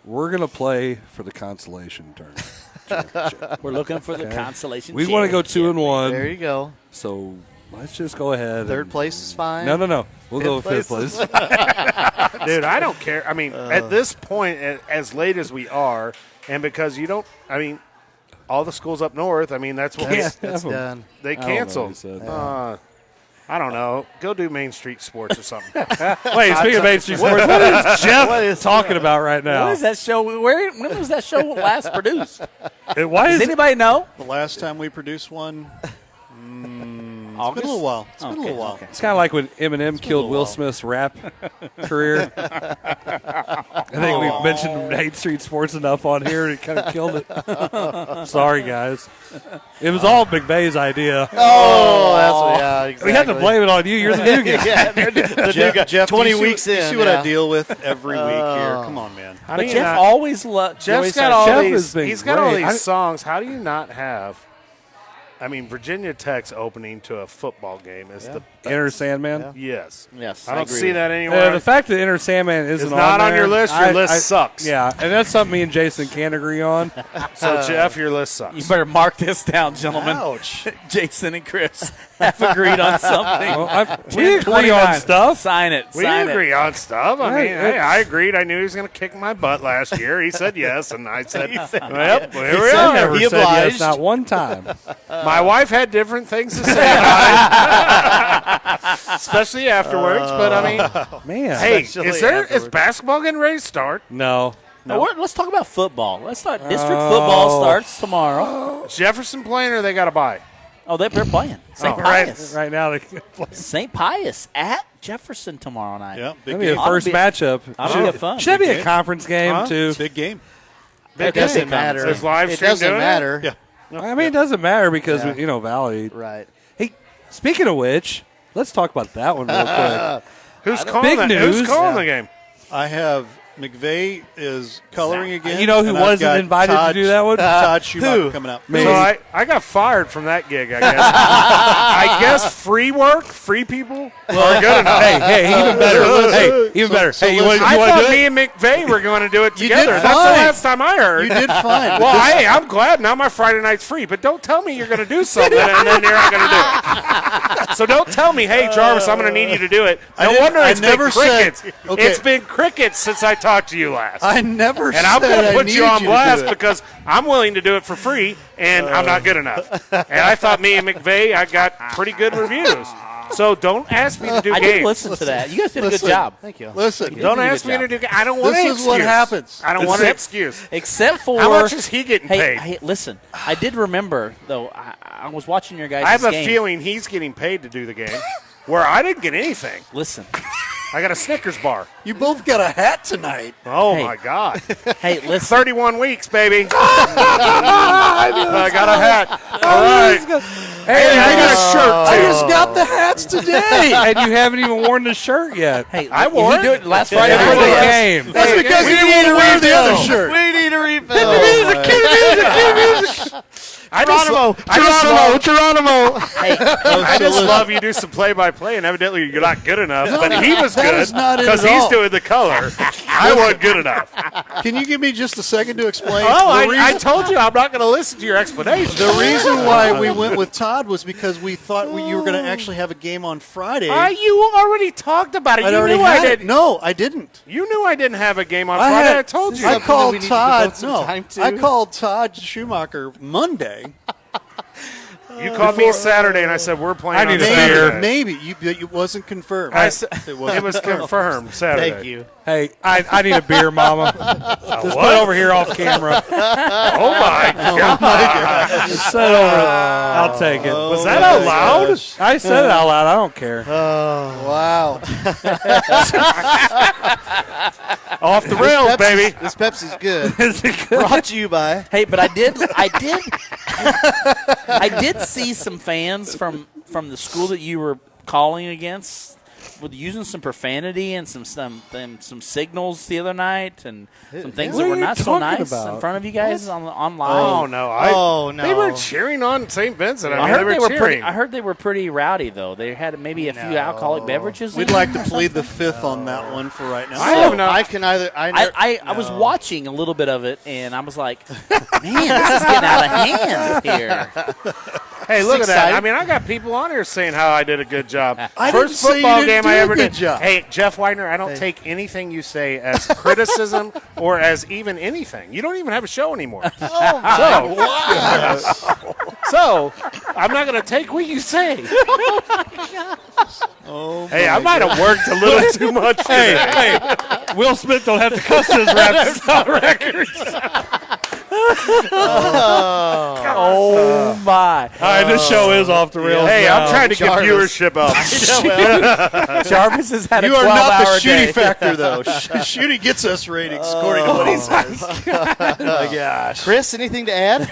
We're going to play for the consolation tournament. We're looking for the consolation. We want to go 2-1. There you go. So let's just go ahead. Third place is fine. No. We'll go with fifth place. Dude, I don't care. I mean, at this point, as late as we are, and because you don't – I mean, all the schools up north, I mean, that's what That's done. They canceled. I don't know. Go do Main Street Sports or something. Wait, speaking of Main Street Sports, what is Jeff talking about right now? What is that show? When was that show last produced? Does anybody know? The last time we produced one, it's August? been a little while. It's been a little while. It's kind of like when Eminem killed Will Smith's rap career. I think we mentioned Main Street Sports enough on here, and it kind of killed it. Sorry, guys. It was all McVay's idea. Exactly. We had to blame it on you. You're the new guy. the new guy. Jeff, 20 weeks in. You see what I deal with every week here. Come on, man. But Jeff always loves. Jeff's got all these. He's got all these songs. How do you not have? I mean, Virginia Tech's opening to a football game is the Enter Sandman? Yes. I don't see that anywhere. The fact that Enter Sandman isn't not on there, your list, your list sucks. Yeah, and that's something me and Jason can't agree on. So, Jeff, your list sucks. You better mark this down, gentlemen. Ouch. Jason and Chris have agreed on something. Well, we agree on stuff. Sign it. We agree on stuff. I mean, hey, I agreed. I knew he was going to kick my butt last year. He said yes, and I said, yep, here we I are. never said yes, not one time. My wife had different things to say about it, especially afterwards. But I mean, man, hey, is basketball getting ready to start? No. Let's talk about football. Let's start. District football starts tomorrow. Jefferson playing, or they got to buy? Oh, they're playing. St. Pius. Right now, they St. Pius at Jefferson tomorrow night. Yeah, that'll be a first matchup. That'll be fun. Should that be a conference game too? Big game. It doesn't matter. Is live It stream doesn't doing matter. Yeah. I mean, it doesn't matter because Valley. Right. Hey, speaking of which, let's talk about that one real quick. Who's calling the game? I have McVay is coloring again. You know who and I've wasn't got invited Todd, to do that one? Todd Schumacher coming out. So I got fired from that gig, I guess. I guess free work, free people are good enough. Hey, even better. Even better. Hey, you want to I thought do me it? and McVay were going to do it You together. did That's the fine. last time I heard. You did fine. Well, hey, I'm glad now my Friday night's free, but don't tell me you're going to do something and then you're not going to do it. So don't tell me, hey, Jarvis, I'm going to need you to do it. No wonder it's been crickets. It's been crickets since I talked to you last. I never and I'm going to put you on blast because I'm willing to do it for free, and I'm not good enough. And I thought me and McVay, I got pretty good reviews. So don't ask me to do I games. did listen to that. You guys did a good job. Thank you. Listen, Don't ask me to do games. I don't want an excuse. This is what happens. I don't want an excuse. Except for how much is he getting paid? Hey, listen, I did remember though. I was watching your guys' I have a game. feeling he's getting paid to do the game, where I didn't get anything. Listen, I got a Snickers bar. You both got a hat tonight. Oh, Hey. my God. hey, listen. 31 weeks, baby. I got a hat. All right. Hey, I got a shirt, I too. just got the hats today. And you haven't even worn the shirt yet. Hey, I wore he it. do it last Friday For the night. game. That's because you need to wear the other shirt. We need a refill. Geronimo. Hey, I just love you do some play-by-play, and evidently you're not good enough. But he was that good is not it because at he's all. doing the color. I wasn't good enough. Can you give me just a second to explain? Oh, The I reason- told you I'm not going to listen to your explanation. The reason why we went with Todd was because we thought you were going to actually have a game on Friday. You already talked about it. I'd You already knew I had it. didn't. No, I didn't. You knew I didn't have a game on Friday. I told you. I Something that we called need to Todd. devote some time to. I called Todd Schumacher Monday. You called me Saturday, and I said, we're playing I on need a Saturday. beer. Maybe it wasn't confirmed. It was confirmed Saturday. Thank you. Hey, I need a beer, Mama. Just put it over here off camera. Oh, my God. Just set it over. I'll take it. Was that out loud? I said it out loud. I don't care. Wow. Off the rails, baby. This Pepsi's good. Is it good? Brought to you by. hey, but I did see some fans from the school that you were calling against with using some profanity and some signals the other night, and some things What that are were you not so talking nice about? in front of you guys on live. Oh no! They were cheering on St. Vincent. I mean, they were cheering. I heard they were pretty rowdy though. They had maybe a few alcoholic beverages. We'd like to plead the fifth on that one for right now. I was watching a little bit of it, and I was like, man, this is getting out of hand here. Hey, look at that. I mean, I got people on here saying how I did a good job. I First didn't say you football didn't game do I a ever good did. job. Hey, Jeff Weidner, I don't take anything you say as criticism or as even anything. You don't even have a show anymore. So, I'm not going to take what you say. Hey, I might have worked a little too much today. Hey, Will Smith don't have to cuss his raps on records. Oh my! All right, this show is off the rails. Hey, now. I'm trying to get viewership up. Jarvis has had a 12-hour day. You are not the Shooty factor, though. Shooty gets us ratings, according to what he says. Oh, my gosh. Chris, anything to add?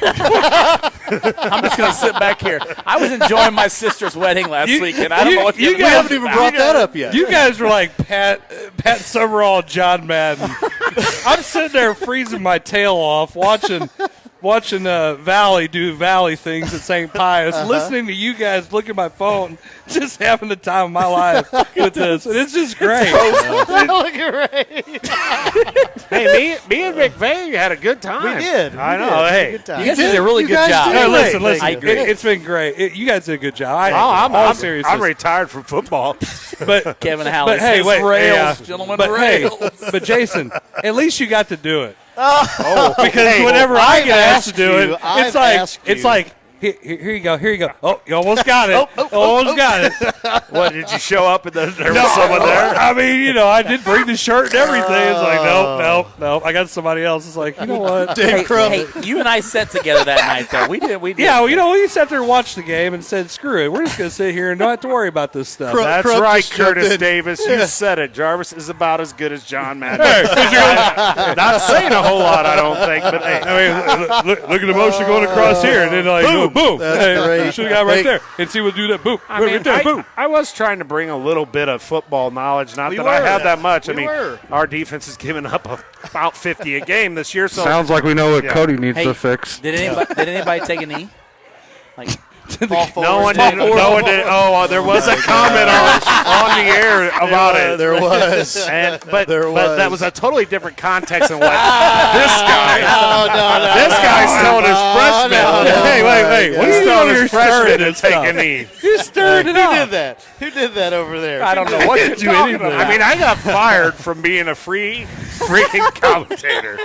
I'm just going to sit back here. I was enjoying my sister's wedding last week, and I don't know what you guys haven't even brought that up yet. You guys were like Pat Summerall, John Madden. I'm sitting there freezing my tail off, watching Valley do Valley things at St. Pius, listening to you guys look at my phone, just having the time of my life with this. And it's just great. Hey, me and McVay had a good time. We did. I know. Hey, You guys did a really good job. Hey, listen. I agree. It's been great. You guys did a good job. I'm retired from football. But Kevin Halley hey, says wait, rails, gentlemen, but rails. Hey, but Jason, at least you got to do it. Oh, Because whenever I get asked to do it, it's like here you go. Oh, you almost got it. Almost got it. What, did you show up and there was someone there? I mean, I did bring the shirt and everything. It's like, nope. I got somebody else. It's like, you know what? Dave Crump. Hey, you and I sat together that night, though. We did. Yeah, well, we sat there and watched the game and said, screw it. We're just going to sit here and don't have to worry about this stuff. That's Crump right, just jumped Curtis in. Davis. You said it. Jarvis is about as good as John Madden. Hey, Not saying a whole lot, I don't think, but hey. I mean, look at the motion going across here, and then boom. That's Hey, great. you should have got right there. And see we'll do that. Boom. Right there. Boom. I was trying to bring a little bit of football knowledge. Not that I have that much. I mean, our defense has given up about 50 a game this year. So sounds like we know what Cody needs to fix. Did anybody take a knee? Like no one did. Oh, there was a comment on the air about it. There was. But that was a totally different context than what this guy. This guy's telling his freshman. Hey, wait. What are you telling doing his freshman to take a knee? You stirred it up. Who did that over there? I don't know what you're talking about. I mean, I got fired from being a freaking commentator.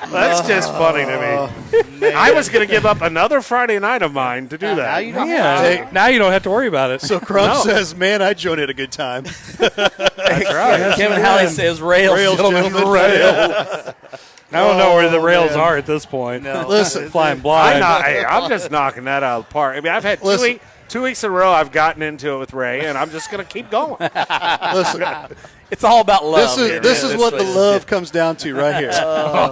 That's just funny to me. I was going to give up another Friday night of mine to do that. Now you don't have to worry about it. So Crump says, man, I joined at a good time. That's right. Kevin Halley says rails, gentlemen, rails. I don't know where the rails are at this point. No. Listen, flying blind. I'm just knocking that out of the park. I mean, I've had 2 weeks in a row I've gotten into it with Ray, and I'm just going to keep going. Listen, it's all about love. This is what the love comes down to right here.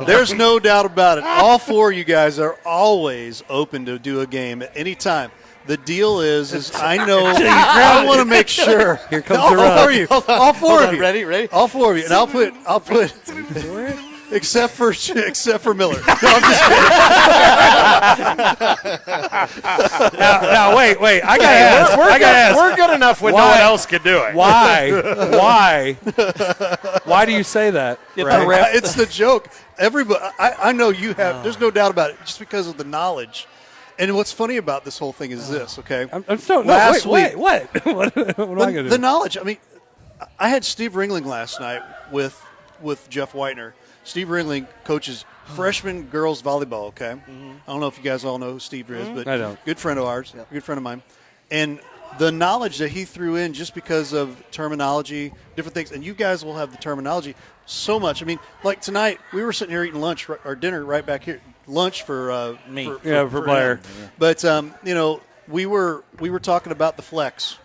There's no doubt about it. All four of you guys are always open to do a game at any time. The deal is I know I want to make sure. Here comes the run. All four of you. Ready? All four of you. And I'll put except for Miller. No, I'm just kidding. Now wait. I gotta ask. We're good enough when no one else can do it. Why? Why do you say that? Right? It's the joke. Everybody, I know you have. There's no doubt about it. Just because of the knowledge. And what's funny about this whole thing is this, okay? I'm still last week. What? What am I going to do? The knowledge. I mean, I had Steve Ringling last night with Jeff Whitener. Steve Ringling coaches freshman girls volleyball, okay? Mm-hmm. I don't know if you guys all know who Steve is, but I don't. Good friend of ours, good friend of mine. And the knowledge that he threw in just because of terminology, different things, and you guys will have the terminology so much. I mean, like tonight, we were sitting here eating lunch or dinner right back here. Lunch for me, for Blair. But we were talking about the flex,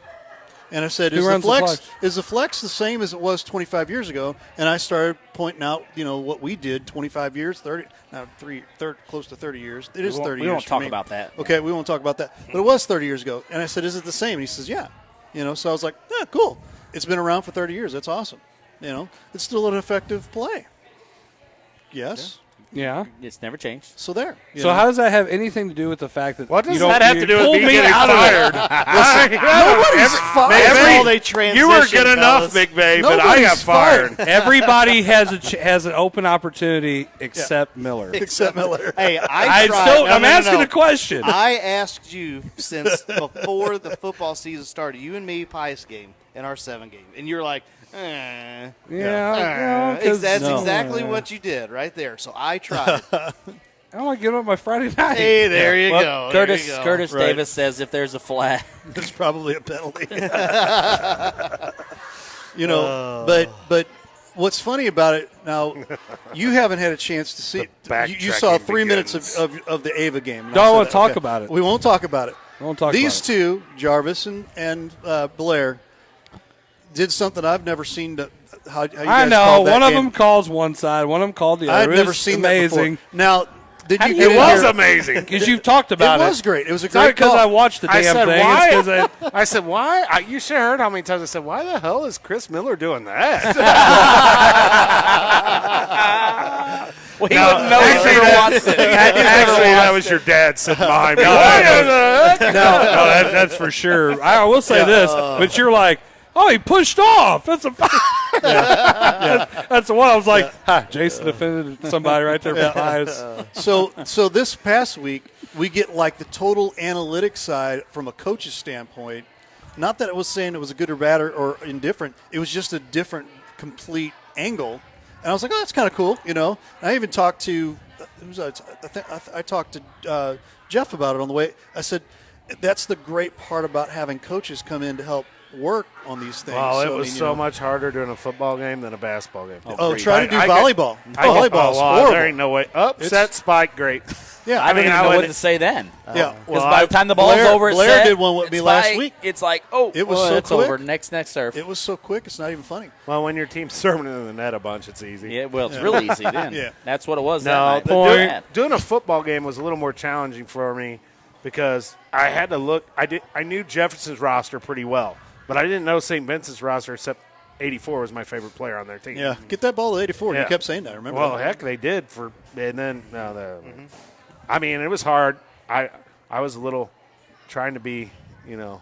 and I said, "Is the flex the same as it was 25 years ago?" And I started pointing out, what we did 25 years, 30, now 30, close to 30 years. It is 30 years. We won't talk about that. Okay, we won't talk about that. But it was 30 years ago, and I said, "Is it the same?" And he says, "Yeah." So I was like, "Yeah, cool." It's been around for 30 years. That's awesome. It's still an effective play. Yes. Yeah. It's never changed. So there. So how does that have anything to do with the fact that what does you don't that have to do with pull me getting fired? Nobody's fired. You were good enough, McVay, but I got fired. Everybody has an open opportunity except Miller. Except Miller. Hey, I'm asking a question. I asked you since before the football season started, you and me, Pius game, in our 7 game, and you're like, Yeah. That's exactly what you did right there. So I tried. I don't want to give up my Friday night. Hey, there you go. Curtis Davis says if there's a flag, there's probably a penalty. But what's funny about it now, you haven't had a chance to see it. You saw 3 minutes of the Ava game. Don't want to talk about it. We won't talk about it. These about two, Jarvis and Blair, did something I've never seen. How you guys I know. called that One of game. them calls one side, one of them called the other. I've never seen amazing. that before. Now, did you? It was amazing because you've talked about it. It was great. It was a great because call. I watched the damn said, thing. Why? It's 'cause I said, why? You should have heard how many times I said, why the hell is Chris Miller doing that? Well, he wouldn't know if he ever watched it. Actually, that was your dad sitting behind me. That's for sure. I will say this, but you're like, oh, he pushed off. That's a that's the one. I was like, Jason defended somebody right there for Pius. So this past week, we get like the total analytics side from a coach's standpoint. Not that it was saying it was a good or bad or indifferent. It was just a different, complete angle. And I was like, oh, that's kind of cool, And I even talked to I talked to Jeff about it on the way. I said, that's the great part about having coaches come in to help work on these things. Well, it was so much harder doing a football game than a basketball game. Try to do volleyball. Volleyball's horrible. There ain't no way. Set spike, great. Yeah, I don't even know what to say then. Yeah, because by the time the ball's over, it's Blair set, did one with me last week. It's like, oh, it was so it's quick. over. Next serve. It was so quick. It's not even funny. Well, when your team's serving in the net a bunch, it's easy. Yeah, well, it's really easy then. Yeah, that's what it was. No, that night. Doing a football game was a little more challenging for me because I had to look. I knew Jefferson's roster pretty well, but I didn't know St. Vincent's roster except 84 was my favorite player on their team. Yeah, get that ball to 84. You kept saying that. Remember? Well, that? heck, they did and then I mean, it was hard. I was a little trying to be,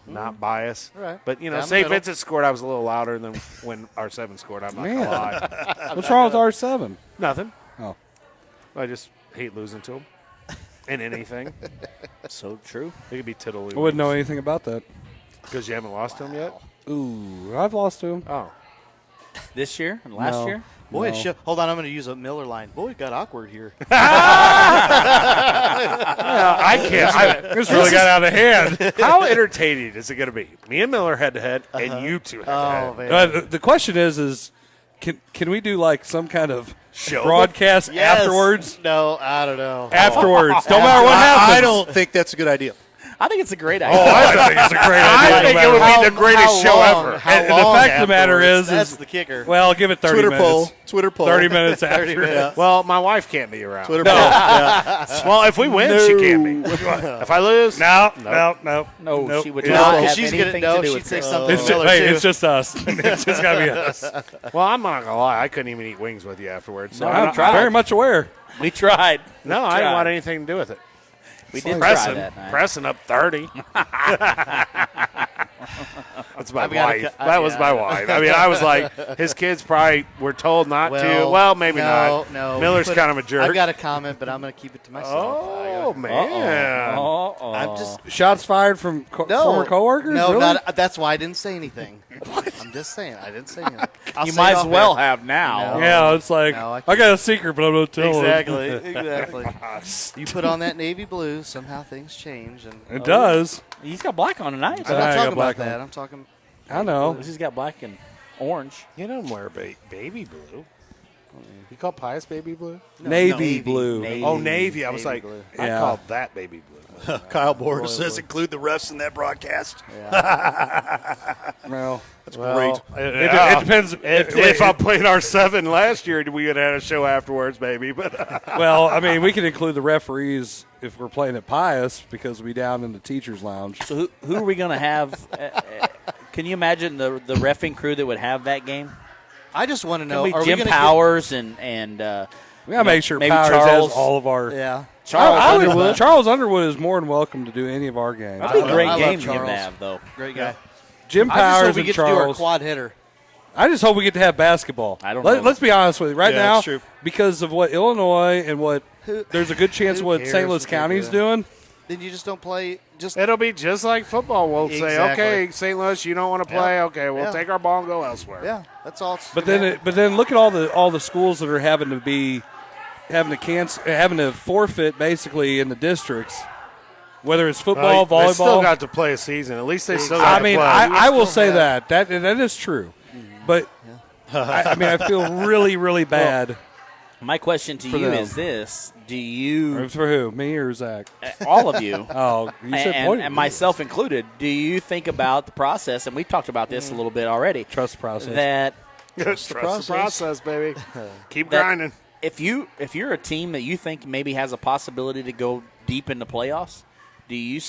not biased. Right. But, St. Vincent scored. I was a little louder than when R7 scored. I'm not going to lie. What's wrong with R7? Nothing. Oh. I just hate losing to them in anything. So true. They could be tiddly. I wouldn't know anything about that. Because you haven't lost to them yet? Ooh, I've lost to him. Oh. This year and last year? Boy, hold on. I'm going to use a Miller line. Boy, it got awkward here. I can't. This really got out of hand. How entertaining is it going to be? Me and Miller head-to-head and you two head-to-head. The question is can we do like some kind of show broadcast afterwards? No, I don't know. Afterwards. Don't matter what happens. I don't think that's a good idea. I think it's a great idea. Oh, I think it's a great idea. I think it would be the greatest show ever. And the fact of the matter is that's the kicker. Well, give it 30 minutes. Twitter poll. 30 minutes after. 30 minutes. Well, my wife can't be around. Twitter poll. Yeah. Well, if we win, she can't be. If I lose, no, she would not have she's anything gonna, to do she'd with say it. something. It's just us. It's just got to be us. Well, I'm not going to lie. I couldn't even eat wings with you afterwards. So I'm very much aware. We tried. No, I didn't want anything to do with it. We did try that night. Pressing up 30. That's my wife. That was my wife. I mean, I was like, his kids probably were told not to. Well, maybe not. No, Miller's kind of a jerk. I've got a comment, but I'm going to keep it to myself. Oh, man. I'm just shots fired from former coworkers? No, really? that's why I didn't say anything. I'm just saying. I didn't say anything. You might as well have now. No. Yeah, it's like, I got a secret, but I'm going to tell Exactly. You put on that navy blue, somehow things change. And It does. He's got black on tonight. I'm not talking about that. I'm talking. I know. He's got black and orange. You don't wear baby blue. You call Pius baby blue? Navy blue. Oh, navy. I was like, blue. I called that baby blue. Kyle Borger says include the refs in that broadcast. Well, that's great. It depends. If I played R7 last year, we would have had a show afterwards, maybe. But well, I mean, we can include the referees if we're playing at Pius because we down in the teachers' lounge. So who are we going to have? Can you imagine the reffing crew that would have that game? I just want to know. Are Jim we Powers and we gotta make sure maybe Powers Charles, has all of our. Yeah. Charles Underwood is more than welcome to do any of our games. That'd be a great I game love for him to Charles. have, though. Great guy. Jim I just Powers hope we and get to do our Charles. quad hitter. I just hope we get to have basketball. I don't know. Let's be honest with you. Right Yeah, now, that's true. because of what Illinois and what there's a good chance who what cares St. Louis what they're County's doing? doing. Then you just don't play. Just It'll be just like football. We'll say, Exactly. okay, St. Louis, you don't want to play. Yeah. Okay, we'll Yeah. take our ball and go elsewhere. yeah, that's all. But then look at all the schools that are having to forfeit basically in the districts, whether it's football, volleyball. They still got to play a season. At least they still got to play. I will say that is true. But I feel really, really bad. My question to For you them. is this: do you, For who? Me or Zach? all of you, Oh, you said and myself included, do you think about the process? And we've talked about this a little bit already. Trust the process. That Trust the process, baby. Keep that grinding. if you're a team that you think maybe has a possibility to go deep in the playoffs, do you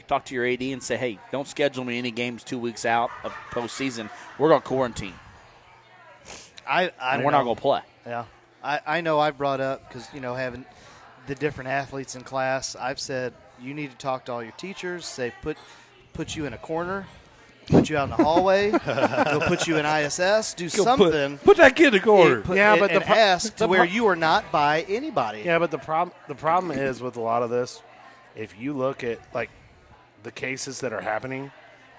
talk to your AD and say, hey, don't schedule me any games 2 weeks out of postseason. We're going to quarantine. and We're not going to play. Yeah, I know. I brought up because having the different athletes in class. I've said you need to talk to all your teachers. Say put you in a corner. Put you out in the hallway. Go put you in ISS. Do something. Put that kid in the corner. And ask to where you are not by anybody. Yeah, but the problem is with a lot of this, if you look at like the cases that are happening,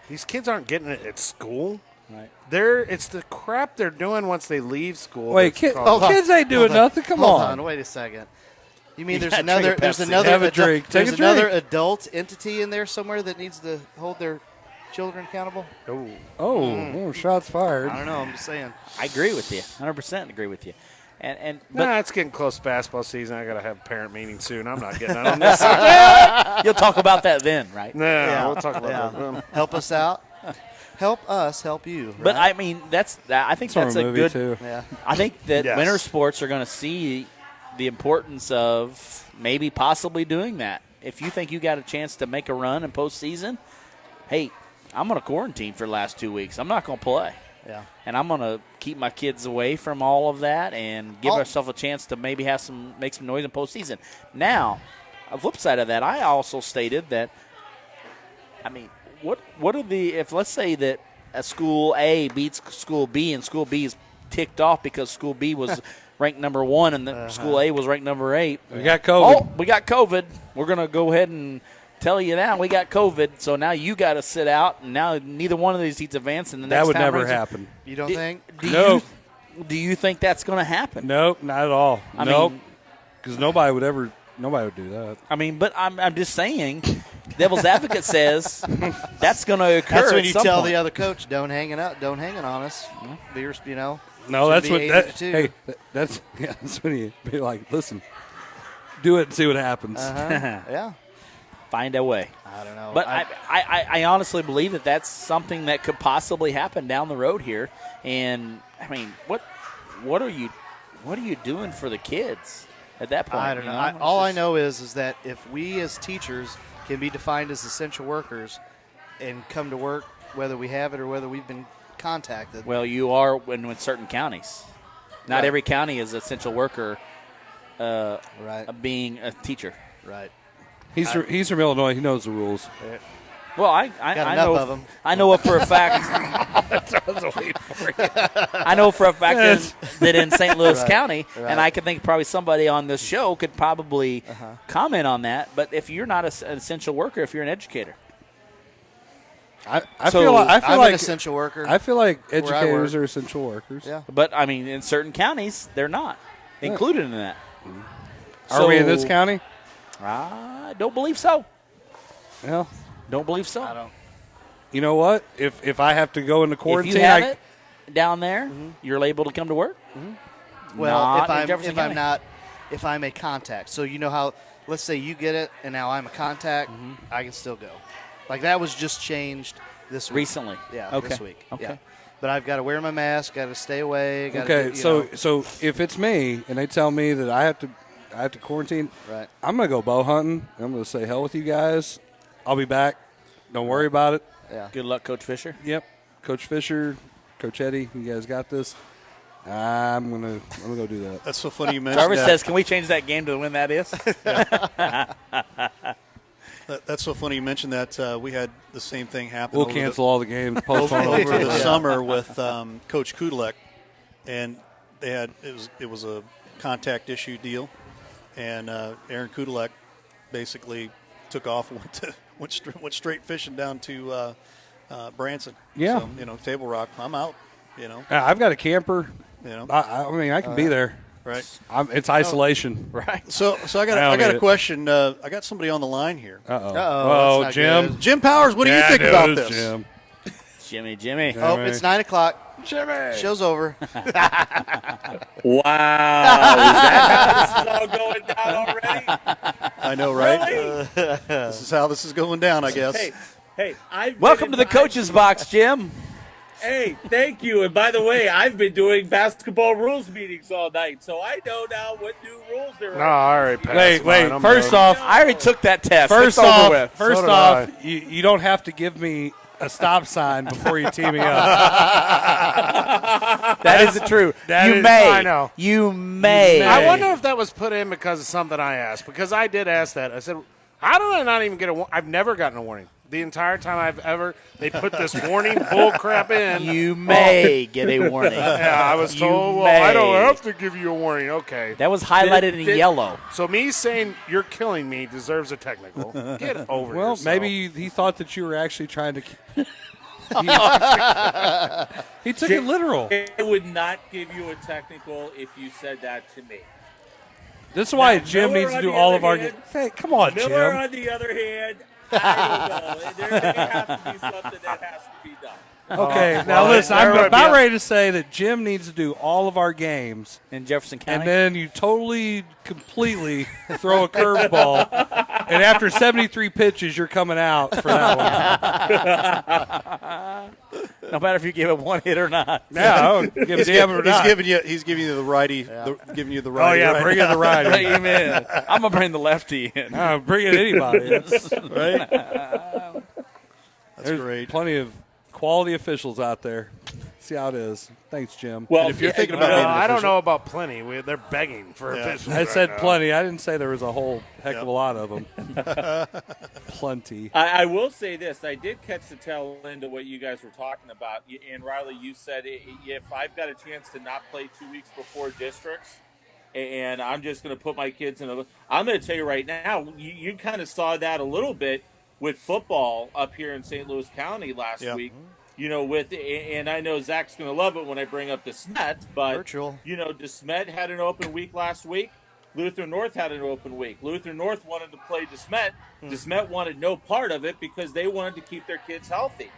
these kids aren't getting it at school. Right. It's the crap they're doing once they leave school. Wait, kids ain't doing nothing. Come Hold on. Wait a second. You mean You there's gotta drink another Have a drink. Take there's a drink. another adult entity in there somewhere that needs to hold their children accountable? Oh, shots fired. I don't know. I'm just saying. I agree with you. 100% agree with you. But it's getting close to basketball season. I got to have a parent meeting soon. I'm not getting on this. You'll talk about that then, right? No, we'll talk about that. Help us out. Help us help you. Right? But I mean, I think that's a good. Too. Yeah. I think that Yes. winter sports are going to see the importance of maybe possibly doing that. If you think you got a chance to make a run in postseason, hey, I'm going to quarantine for the last 2 weeks. I'm not going to play. Yeah. And I'm going to keep my kids away from all of that and give ourselves a chance to maybe make some noise in postseason. Now, a flip side of that, I also stated that, I mean, what are if let's say that a school A beats school B and school B is ticked off because school B was ranked number 1 and school A was ranked number 8. We got COVID. Oh, we got COVID. We're going to go ahead and tell you now we got COVID, so now you got to sit out, and now neither one of these seats advance. And the next That would time never brings it. happen. You don't think? Do you think that's going to happen? Nope, not at all. I Nope, mean- because nobody would do that. I mean, but I'm just saying, devil's advocate says that's going to occur. That's when at you some tell point. the other coach, don't hang it on us. No, that's should what be that. 8-2. Hey, that's when you be like, listen, do it and see what happens. Yeah. Find a way. I don't know. But I honestly believe that that's something that could possibly happen down the road here. And I mean, what are you doing for the kids at that point? I don't know. All I know is that if we as teachers can be defined as essential workers and come to work, whether we have it or whether we've been contacted. Well, you are in certain counties. Not Right. every county is essential worker right. being a teacher. Right. He's from Illinois. He knows the rules. Well, I Got know enough of 'em. I know for a fact. I know for a fact that in St. Louis Right, County, right. and I could think probably somebody on this show could probably comment on that. But if you're not an essential worker, if you're an educator, I So, feel I'm like an essential worker. I feel like where I educators work. are essential workers. Yeah. but I mean, in certain counties, they're not included in that. Are we in this county? I don't believe so. Well, Don't believe so. I don't. you know what? If I have to go into If quarantine, you have it down there, you're able to come to work. Well, Not if in I'm Jefferson County. if I'm a contact. So you know how, let's say you get it and now I'm a contact, I can still go. Like that was just changed this week. Recently. Yeah, Okay. this week. Okay. Yeah. But I've got to wear my mask, got to stay away. okay, so if it's me and they tell me that I have to quarantine, Right. I'm gonna go bow hunting. I'm gonna say hell with you guys. I'll be back. Don't worry about it. Yeah. Good luck, Coach Fisher. Yep. Coach Fisher, Coach Eddie, you guys got this. I'm gonna go do that. That's so funny you mentioned Jarvis that. says, "Can we change that game to when that is?" That's so funny you mentioned that. We had the same thing happen. We'll cancel all the games. Postpone Postpone over the summer with Coach Kudalek, and they had it was a contact issue deal, and Aaron Kudalek basically took off and went straight fishing down to Branson. Yeah. So, Table Rock. I'm out. I've got a camper. I mean, I can be there. Right. It's isolation. Right. So I got a question. I got somebody on the line here. Oh, Jim. Good. Jim Powers, what do you think about this? Jim. Jimmy. Oh, it's 9:00. Jimmy. Show's over. Wow. Is that how this is all going down already? I know, right? Really? This is how this is going down, I guess. Hey, Welcome to the coach's box, Jim. Hey, thank you. And by the way, I've been doing basketball rules meetings all night, so I know now what new rules there are. No, I already passed Wait. mine. First off, I already took that test. First It's over off, with. first off, you don't have to give me a stop sign before you tee me up. That isn't true. You may. I know. You may. I wonder if that was put in because of something I asked. Because I did ask that. I said, how did I not even get a warning? I've never gotten a warning. The entire time they put this warning bull crap in. You may get a warning. Yeah, I was told, You I don't may. have to give you a warning. Okay. That was highlighted in yellow. So me saying you're killing me deserves a technical. Get over Well, yourself. maybe he thought that you were actually trying to. He took it literal. I would not give you a technical if you said that to me. This is why Now, Jim Miller needs to on do the all other of our. hand- Hey, come on, Miller, Jim. on the other hand, I don't know. There may have to be something that has to be done. Okay, well, now listen, there I'm would about be a- ready to say that Jim needs to do all of our games, In Jefferson County. and then you completely throw a curveball, and after 73 pitches, you're coming out for that one. No matter if you give it one hit or not. Yeah, I don't give a damn or not. He's giving you the righty. Giving you the righty. Oh, yeah, right bring now. in the righty. Bring him in. I'm going to bring the lefty in. Bring in anybody. That's Right? That's There's great. plenty of quality officials out there. See how it is. Thanks, Jim. Well, And if you're thinking You about know, being an I don't official- know about plenty. They're begging for Yeah. officials. I right said now. plenty. I didn't say there was a whole heck of a lot of them. Plenty. I will say this. I did catch the tail end of what you guys were talking about. And, Riley, you said if I've got a chance to not play 2 weeks before districts, and I'm just going to put my kids in a – I'm going to tell you right now, you kind of saw that a little bit with football up here in St. Louis County last week. And I know Zach's going to love it when I bring up DeSmet, but, Virtual. DeSmet had an open week last week. Luther North had an open week. Luther North wanted to play DeSmet. DeSmet wanted no part of it because they wanted to keep their kids healthy.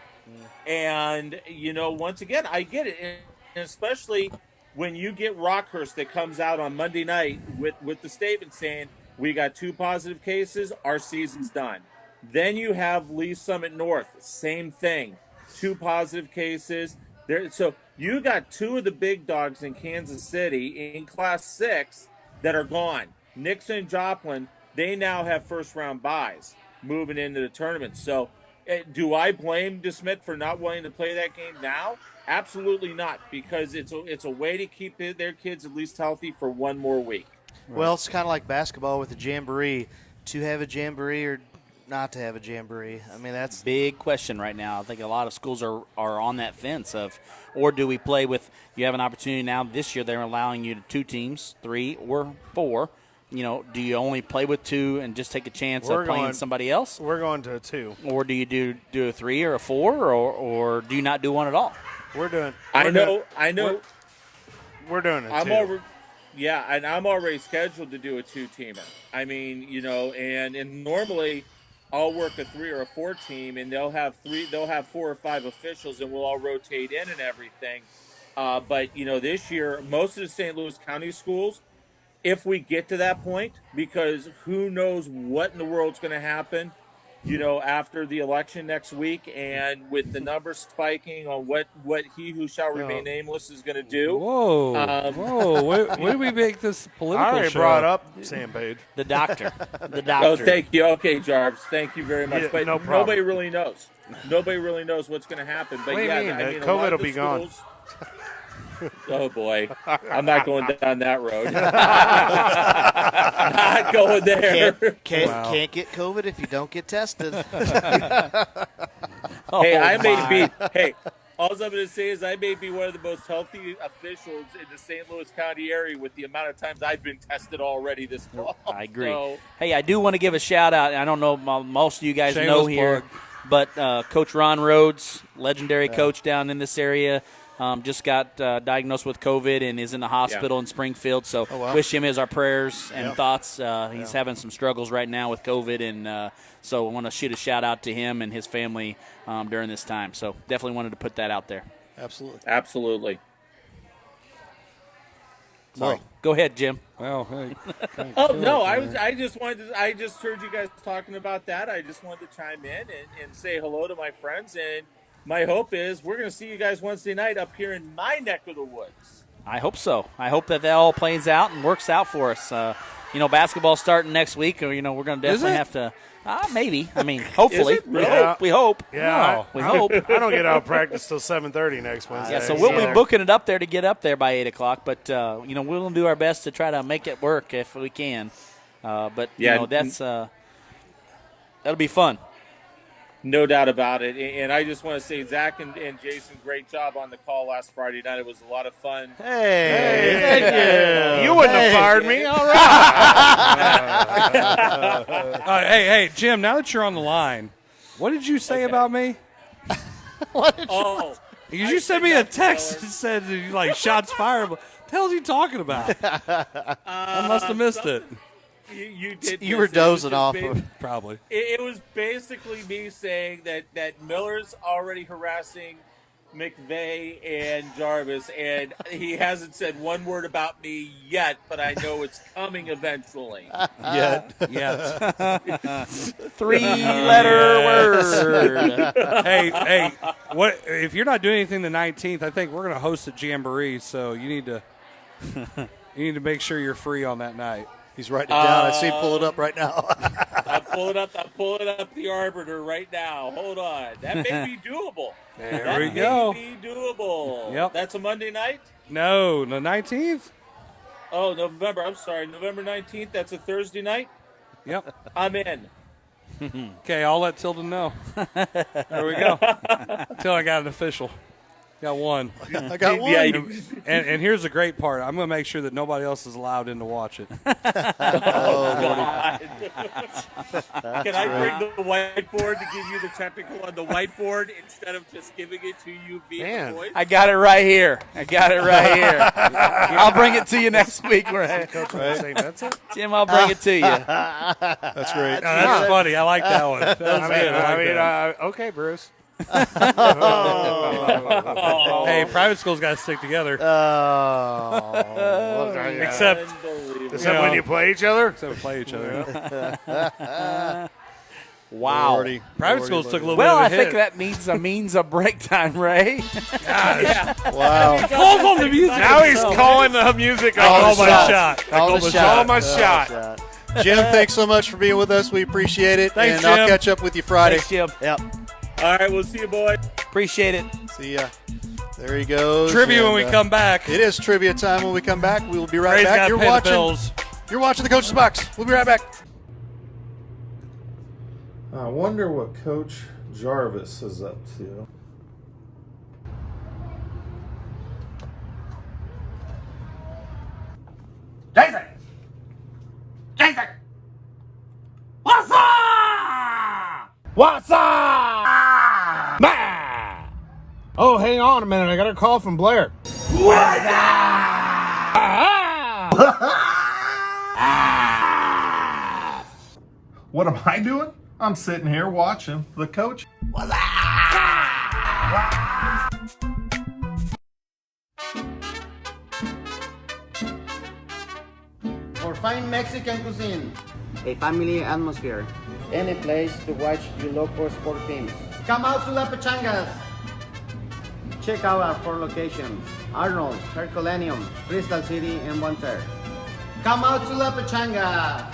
And, once again, I get it. And especially when you get Rockhurst that comes out on Monday night with the statement saying, we got 2 positive cases, our season's done. Then you have Lee Summit North, same thing. 2 positive cases. So you got 2 of the big dogs in Kansas City in Class 6 that are gone. Nixon and Joplin, they now have first-round buys moving into the tournament. So do I blame DeSmith for not wanting to play that game now? Absolutely not, because it's a way to keep their kids at least healthy for 1 more week. Well, it's kind of like basketball with the jamboree. To have a jamboree or not to have a jamboree? I mean, that's big question right now. I think a lot of schools are on that fence of, or do we play with? You have an opportunity now. This year they're allowing you to 2 teams, 3 or 4. Do you only play with 2 and just take a chance of playing somebody else? We're going to a 2. Or do you do a 3 or a 4, or do you not do one at all? We're doing. I know. We're doing it. And I'm already scheduled to do a 2-teamer. I mean, and normally I'll work a 3 or a 4 team, and they'll have 4 or 5 officials, and we'll all rotate in and everything. But this year, most of the St. Louis County schools, if we get to that point, because who knows what in the world's going to happen, after the election next week, and with the numbers spiking on what he who shall remain nameless is going to do. Whoa! When do we make this political? I already show? brought up Sam Page. The doctor. Oh, thank you. Okay, Jarvis, thank you very much. Yeah, but no problem. nobody really knows. Nobody really knows what's going to happen. But What do you mean? I mean, a lot COVID of will the be gone. schools- Oh boy, I'm not going down that road. Not going there. Can't get COVID if you don't get tested. Hey, I may be. Hey, all I'm going to say is I may be one of the most healthy officials in the St. Louis County area with the amount of times I've been tested already this fall. I agree. So, Hey, I do want to give a shout out. I don't know most of you guys Shameless know here, plug. but Coach Ron Rhodes, legendary coach down in this area, just got diagnosed with COVID and is in the hospital in Springfield. So wish him our prayers and thoughts. He's having some struggles right now with COVID, and so I want to shoot a shout out to him and his family during this time. So definitely wanted to put that out there. Absolutely. Sorry. Go ahead, Jim. Well, hey. Oh no, I just heard you guys talking about that. I just wanted to chime in and say hello to my friends, and my hope is we're going to see you guys Wednesday night up here in my neck of the woods. I hope so. I hope that all plays out and works out for us. Basketball's starting next week. We're going to definitely have to. Maybe. I mean, hopefully. Is it? Really? We hope. Yeah, we hope. I don't get out of practice till 7:30 next Wednesday. Yeah, so we'll be booking it up there to get up there by 8 o'clock. But we'll do our best to try to make it work if we can. But that's that'll be fun. No doubt about it. And I just want to say, Zach and Jason, great job on the call last Friday night. It was a lot of fun. Hey, thank you. You wouldn't have fired me. All right. Hey, Jim, now that you're on the line, what did you say about me? Oh. Because you sent me a text that said, shots fired. What the hell are you talking about? I must have missed it. You did. You were dozing off. Probably. It was basically me saying that Miller's already harassing McVeigh and Jarvis, and he hasn't said one word about me yet, but I know it's coming eventually. Yet. 3-letter word. Hey, what if you're not doing anything the 19th? I think we're going to host a jamboree, so you need to make sure you're free on that night. He's writing it down. I see him pull it up right now. I'm pulling up the arbiter right now. Hold on. That may be doable. There we go. That may be doable. Yep. That's a Monday night? No, the 19th? Oh, November. I'm sorry. November 19th. That's a Thursday night? Yep. I'm in. Okay, I'll let Tilden know. There we go. Until I got an official. Got one. I got one. Yeah, and here's the great part. I'm going to make sure that nobody else is allowed in to watch it. God. Can I bring the whiteboard to give you the technical on the whiteboard instead of just giving it to you via voice? I got it right here. I'll bring it to you next week. Jim, I'll bring it to you. That's great. No, that's funny. I like that one. That was good. Okay, Bruce. Hey, private schools got to stick together. Except when you play each other. Wow. Private schools took a little Well, bit I of a think hit. that means a means of break time, Ray. Yeah. Wow. Calls on the music. Now he's calling the music. Call my shot. Call my shot. Jim, thanks so much for being with us. We appreciate it. Thanks, and I'll Jim. catch up with you Friday. Thanks, Jim. Yep. All right, we'll see you, boys. Appreciate it. See ya. There he goes. Trivia And, when we come back. It is trivia time when we come back. We will be right Ray's back. gotta pay the bills. You're watching the Coach's Box. We'll be right back. I wonder what Coach Jarvis is up to. Jason! What's up? What's up? Man! Oh, hang on a minute. I got a call from Blair. What's up? What am I doing? I'm sitting here watching the coach. For fine Mexican cuisine, a family atmosphere, any place to watch your local sport teams. Come out to La Pechangas. Check out our 4 locations: Arnold, Herculaneum, Crystal City, and Bonter. Come out to La Pechanga.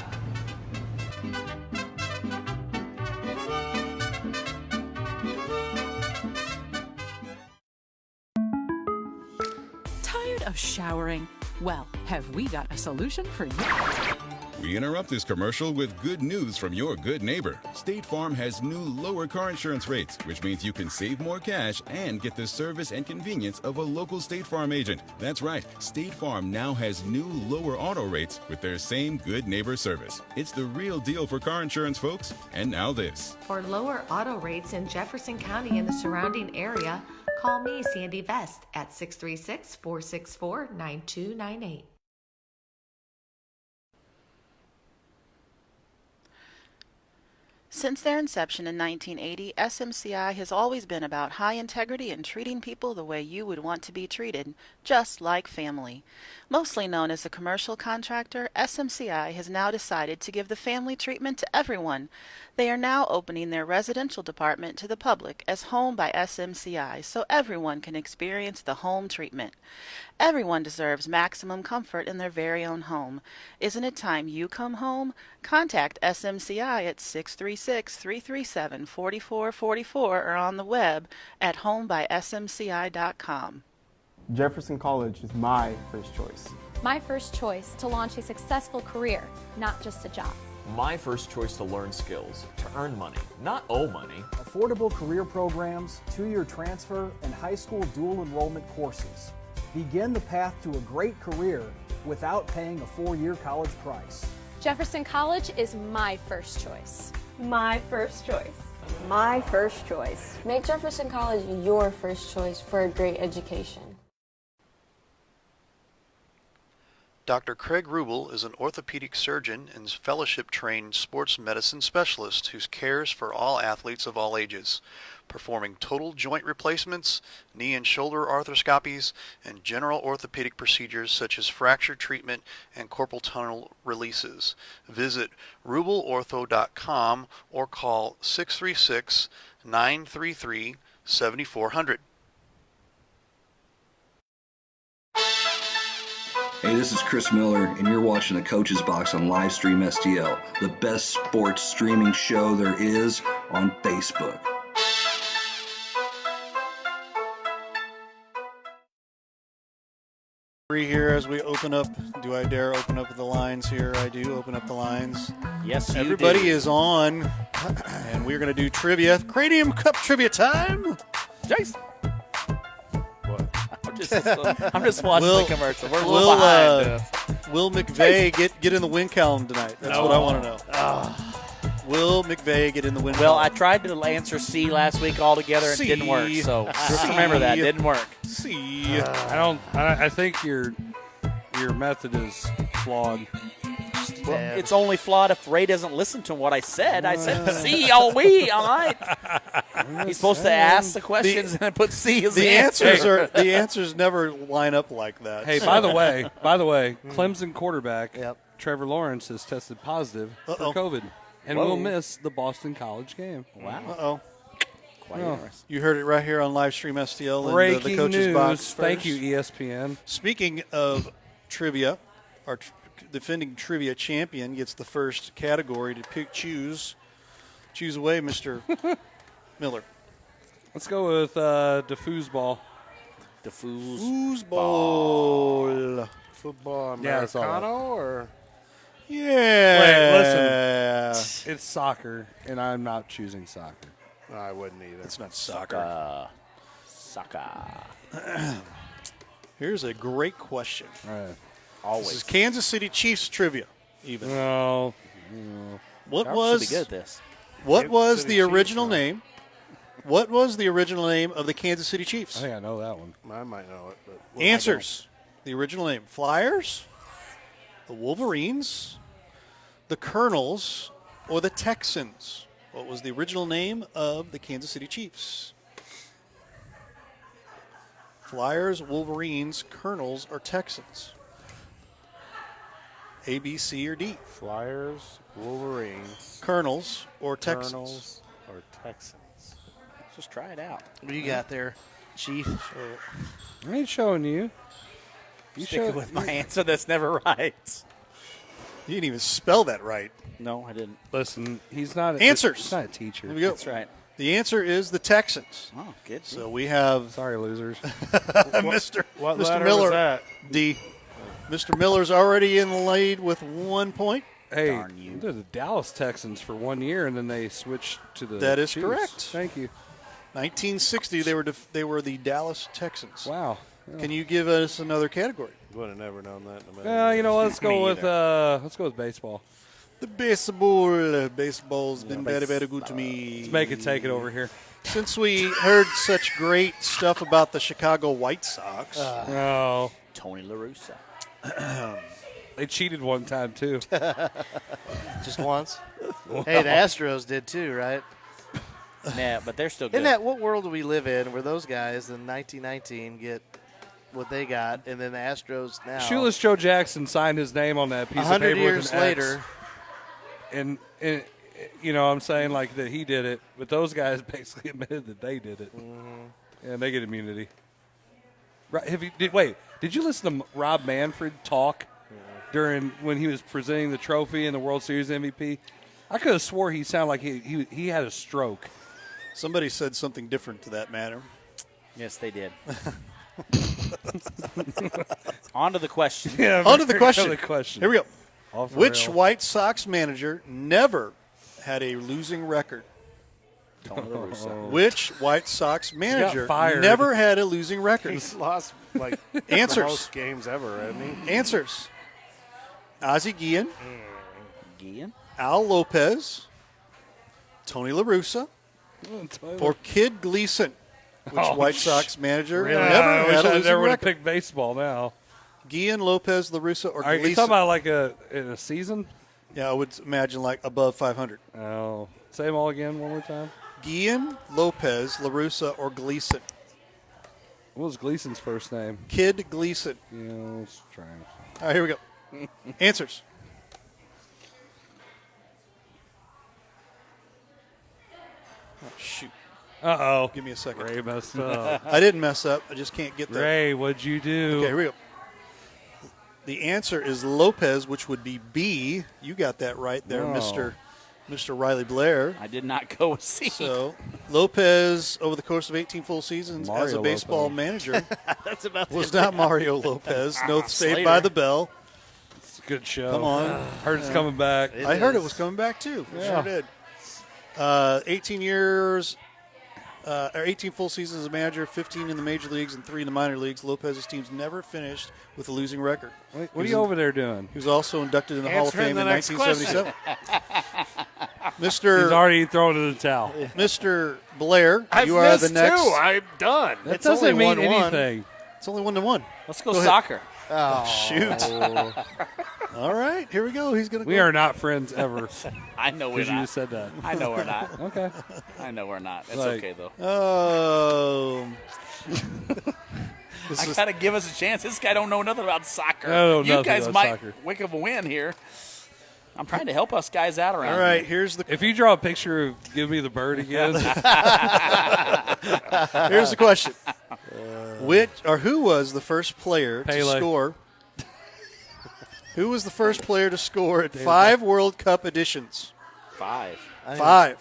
Tired of showering? Well, have we got a solution for you? We interrupt this commercial with good news from your good neighbor. State Farm has new lower car insurance rates, which means you can save more cash and get the service and convenience of a local State Farm agent. That's right, State Farm now has new lower auto rates with their same good neighbor service. It's the real deal for car insurance, folks. And now this. For lower auto rates in Jefferson County and the surrounding area, call me, Sandy Vest, at 636-464-9298. Since their inception in 1980, SMCI has always been about high integrity and treating people the way you would want to be treated, just like family. Mostly known as a commercial contractor, SMCI has now decided to give the family treatment to everyone. They are now opening their residential department to the public as Home by SMCI so everyone can experience the home treatment. Everyone deserves maximum comfort in their very own home. Isn't it time you come home? Contact SMCI at 636-337-4444 or on the web at homebysmci.com. Jefferson College is my first choice. My first choice to launch a successful career, not just a job. My first choice to learn skills, to earn money, not owe money. Affordable career programs, 2-year transfer, and high school dual enrollment courses. Begin the path to a great career without paying a 4-year college price. Jefferson College is my first choice. My first choice. My first choice. Make Jefferson College your first choice for a great education. Dr. Craig Ruble is an orthopedic surgeon and fellowship-trained sports medicine specialist who cares for all athletes of all ages, performing total joint replacements, knee and shoulder arthroscopies, and general orthopedic procedures such as fracture treatment and carpal tunnel releases. Visit rubleortho.com or call 636-933-7400. Hey, this is Chris Miller, and you're watching the Coach's Box on Livestream STL, the best sports streaming show there is on Facebook. Here as we open up, do I dare open up the lines here? I do open up the lines. Yes, you Everybody do. is on, and we're going to do trivia. Cranium Cup trivia time. Jason. I'm just watching the commercial. We're a little will, behind this. Will McVeigh get in the win column tonight? That's what I want to know. Will McVeigh get in the win column? Well, I tried to answer C last week altogether and it didn't work. So just remember that. It didn't work. C. I think your method is flawed. Well, it's only flawed if Ray doesn't listen to what I said. I said C all week. All right. He's supposed to ask the questions and then put C as the answer. The answers never line up like that. Hey, by the way, Clemson quarterback Trevor Lawrence has tested positive for COVID and will miss the Boston College game. Wow. Quite interesting. You heard it right here on Livestream STL Breaking and the Coach's news. Box. First. Thank you, ESPN. Speaking of trivia, our defending trivia champion gets the first category to choose. Choose away, Mr. Miller. Let's go with foosball. The foosball. Football that's all Americano or? Yeah. Wait, listen. It's soccer, and I'm not choosing soccer. I wouldn't either. It's not soccer. Soccer. Here's a great question. All right. Always. This is Kansas City Chiefs trivia. Even. No. What Jarvis was will be good at this. What was the original name? What was the original name of the Kansas City Chiefs? I think I know that one. I might know it. But Answers. The original name. Flyers, the Wolverines, the Colonels, or the Texans? What was the original name of the Kansas City Chiefs? Flyers, Wolverines, Colonels, or Texans? A, B, C, or D? Flyers, Wolverines, Colonels or Texans? Colonels or Texans? Let's just try it out. What do you got there, Chief? I ain't showing you. You Sticking with my answer that's never right. You didn't even spell that right. No, I didn't. Listen, he's not a Answers. He's not a teacher. Here we go. That's right. The answer is the Texans. Oh, good. So we have Sorry, losers. Mr. What Mr. letter Miller. was that? D. Mr. Miller's already in the lead with 1 point. Hey, Darn you. they're the Dallas Texans for 1 year, and then they switched to the That is Chiefs. correct. Thank you. 1960, they were the Dallas Texans. Wow. Can you give us another category? Would have never known that. In a Well, million you know, years. let's go with baseball. The baseball. Baseball's been very, very good to me. Let's make it take it over here. Since we heard such great stuff about the Chicago White Sox, No. Tony La Russa. They cheated one time, too. Just once? Hey, the Astros did too, right? Yeah, but they're still good. Isn't that what world do we live in where those guys in 1919 get what they got, and then the Astros now? Shoeless Joe Jackson signed his name on that piece of 100 paper years with an X. later. And, you know, I'm saying like that he did it, but those guys basically admitted that they did it. Mm-hmm. And they get immunity. Right, did you listen to Rob Manfred talk during when he was presenting the trophy and the World Series MVP? I could have swore he sounded like he had a stroke. somebody said something different to that matter. Yes, they did. On to the question. Yeah, On to the question. the question. Here we go. Off the Which rail. White Sox manager never had a losing record? Tony La Russa. Which White Sox manager fired. never had a losing record? He's lost like Answers. the most games ever, hasn't he? Answers. Ozzie Guillen, Guillen? Al Lopez, Tony La Russa, or Kid Gleason. Which White Sox manager Really? never I wish had a I losing never would have record? picked baseball now. Guillen, Lopez, La Russa, or Are you Gleason? talking about like in a season? Yeah, I would imagine like above 500. Oh. Say them all again one more time. Guillen, Lopez, La Russa, or Gleason? What was Gleason's first name? Kid Gleason. Yeah, let's try him. All right, here we go. Answers. Oh, shoot. Uh-oh. Give me a second. Ray messed up. I didn't mess up. I just can't get there. Ray, what'd you do? Okay, here we go. The answer is Lopez, which would be B. You got that right there, Oh. Mr. Riley Blair. I did not go with C. So Lopez, over the course of 18 full seasons as Mario a baseball Lopez. manager, That's about was not Mario Lopez. No Saved Slater. by the Bell. It's a good show. Come on. Heard it's coming back. I heard it was coming back too. I Yeah. sure did. 18 years, or 18 full seasons as a manager, 15 in the major leagues and 3 in the minor leagues. Lopez's teams never finished with a losing record. What are you over there doing? He was also inducted in the Hall of Answering Fame the in next 1977. He's already thrown in the towel. Mr. Blair, I've you are the missed next. two. I'm done. That It's doesn't only mean 1-1. anything. It's only 1-1. Let's go Go ahead. soccer. Oh, Shoot. All right, here we go. He's going to We are not friends ever. I know we're Because you not. just said that. I know we're not. Okay. I know we're not. It's Like- okay, though. Oh. I got to give us a chance. This guy don't know nothing about soccer. I know You nothing guys about might soccer. wick of a win here. I'm trying to help us guys out around All right, here. here's the If you draw a picture of Give Me the Bird again, here's the question. Who was the first player to Pele. score? Who was the first player to score at 5 World Cup editions? 5. 5.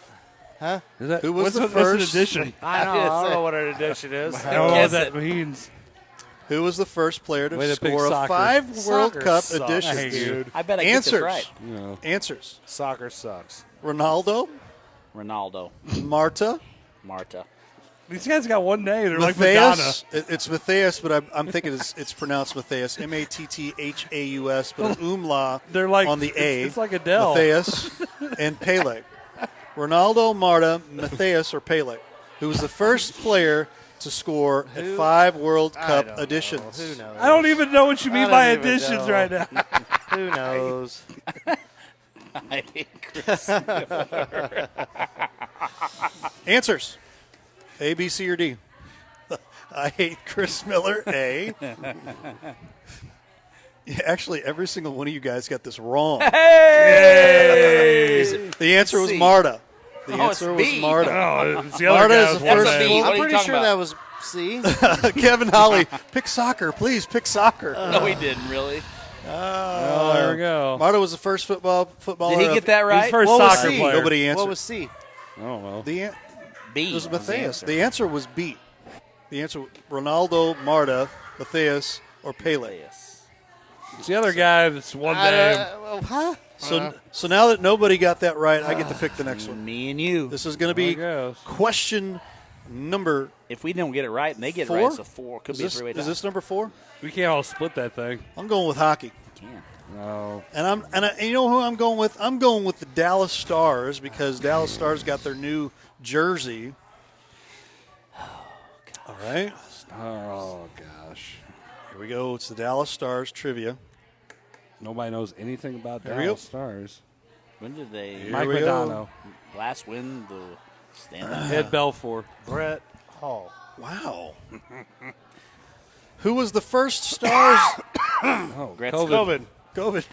Huh? is that, Who was what's the what's an first- addition? I don't know what an addition is. I don't know what Guess that it. means. Who was the first player to Way to pick score a soccer. 5 World Soccer Cup sucks, editions? I hate you. I bet I get Answers. this right. No. Answers. Soccer sucks. Ronaldo, Ronaldo. Marta, These guys got one name. They're like Madonna. Matthias. It's Matthias, but I'm thinking it's pronounced Matthias. Mattheaus, but an umlaut They're like on the A. It's like Adele. Matthias and Pele. Ronaldo, Marta, Matthias, or Pele. Who was the first player to score at 5 World Cup editions? Who knows? I don't even know what you mean I by don't even additions know. right now. Who knows? I hate Chris. Answers. A, B, C, or D? I hate Chris Miller. A. Yeah, actually, every single one of you guys got this wrong. Hey! The answer was C. Marta. The Oh, answer it's was B. Marta. Oh, it's the other Marta guy is with the one first. name. What are I'm you pretty talking sure about? that was C. Kevin Holly, pick soccer, please. Pick soccer. No, he didn't really. Oh, there we go. Marta was the first footballer. Did he get that right? He's first What was soccer C? player. Nobody answered. What was C? I don't know. B. It was was the Matthias. answer. The answer was B. The answer: Ronaldo, Marta, Matthias, or Pele. It's the other guy that's one name. Huh? So now that nobody got that right, I get to pick the next one. Me and you. This is going to be question number. If we don't get it right and they get it 4? right, it's a 4. Could Is be a this, three-way tie. is this number 4? We can't all split that thing. I'm going with hockey. Can. No. And you know who I'm going with? I'm going with the Dallas Stars because Dallas Stars got their new jersey. All right. Oh, gosh. Here we go. It's the Dallas Stars trivia. Nobody knows anything about There we go. Dallas Stars. When did they Mike Madonna. last win the Stanley? Ed Belfour. Brett Hall. Wow. Who was the first Stars? Oh, Gretzky. COVID.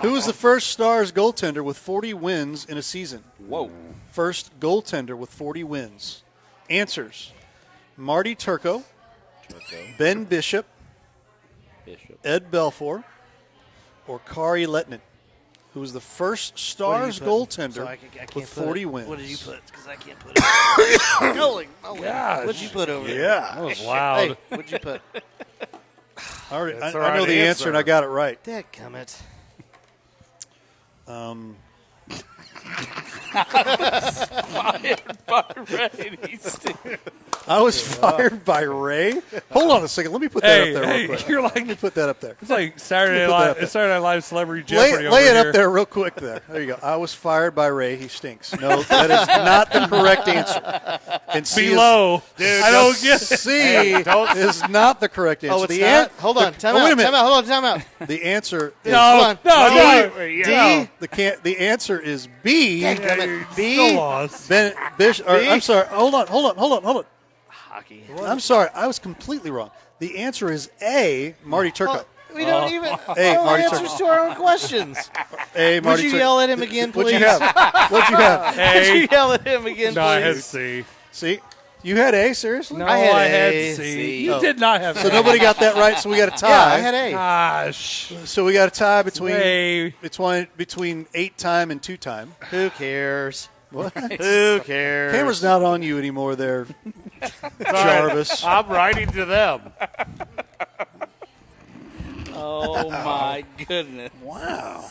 Who was the first Stars goaltender with 40 wins in a season? Whoa. First goaltender with 40 wins. Answers: Marty Turco, Ben Bishop, Ed Belfour, or Kari Lettinen. Who was the first Stars goaltender So I can't with put 40 it. wins? What did you put? Because I can't put it. Holy moly. Gosh. What'd you put over there? Yeah. That was loud. Hey, what'd you put? I That's the know right the answer and I got it right. Dadgummit. I was fired by Ray. Hold on a second. Let me put that up there real quick. You're Let me put that up there. It's like Saturday Put that up Night, there. Saturday Night Live Celebrity Jeopardy. Lay it over up there real quick there. There you go. I was fired by Ray. He stinks. No, that is not the correct answer. And C Below. Is, I don't get it. C is not the correct answer. Oh, it's not? Hold on. Time out. Wait a minute. Time out. Hold on. Time out. The answer is No, D. The answer is B. Still lost. I'm sorry. Hold on. Hockey. I'm sorry. I was completely wrong. The answer is A. Marty Turco. We don't even Hey, know Marty answers to our own questions. A. Would Marty you Turco. yell at him again, please? What'd you have? What'd you have? Would you yell at him again, No, I had please? C. See, you had A. Seriously? No, I had A. C. You Oh. did not have So A. nobody got that right. So we got a tie. Yeah, I had A. Gosh. So we got a tie between Ray. between 8-time and 2-time. Who cares? What? Who cares? Camera's not on you anymore, there, Jarvis. I'm writing to them. Oh, my goodness. Wow.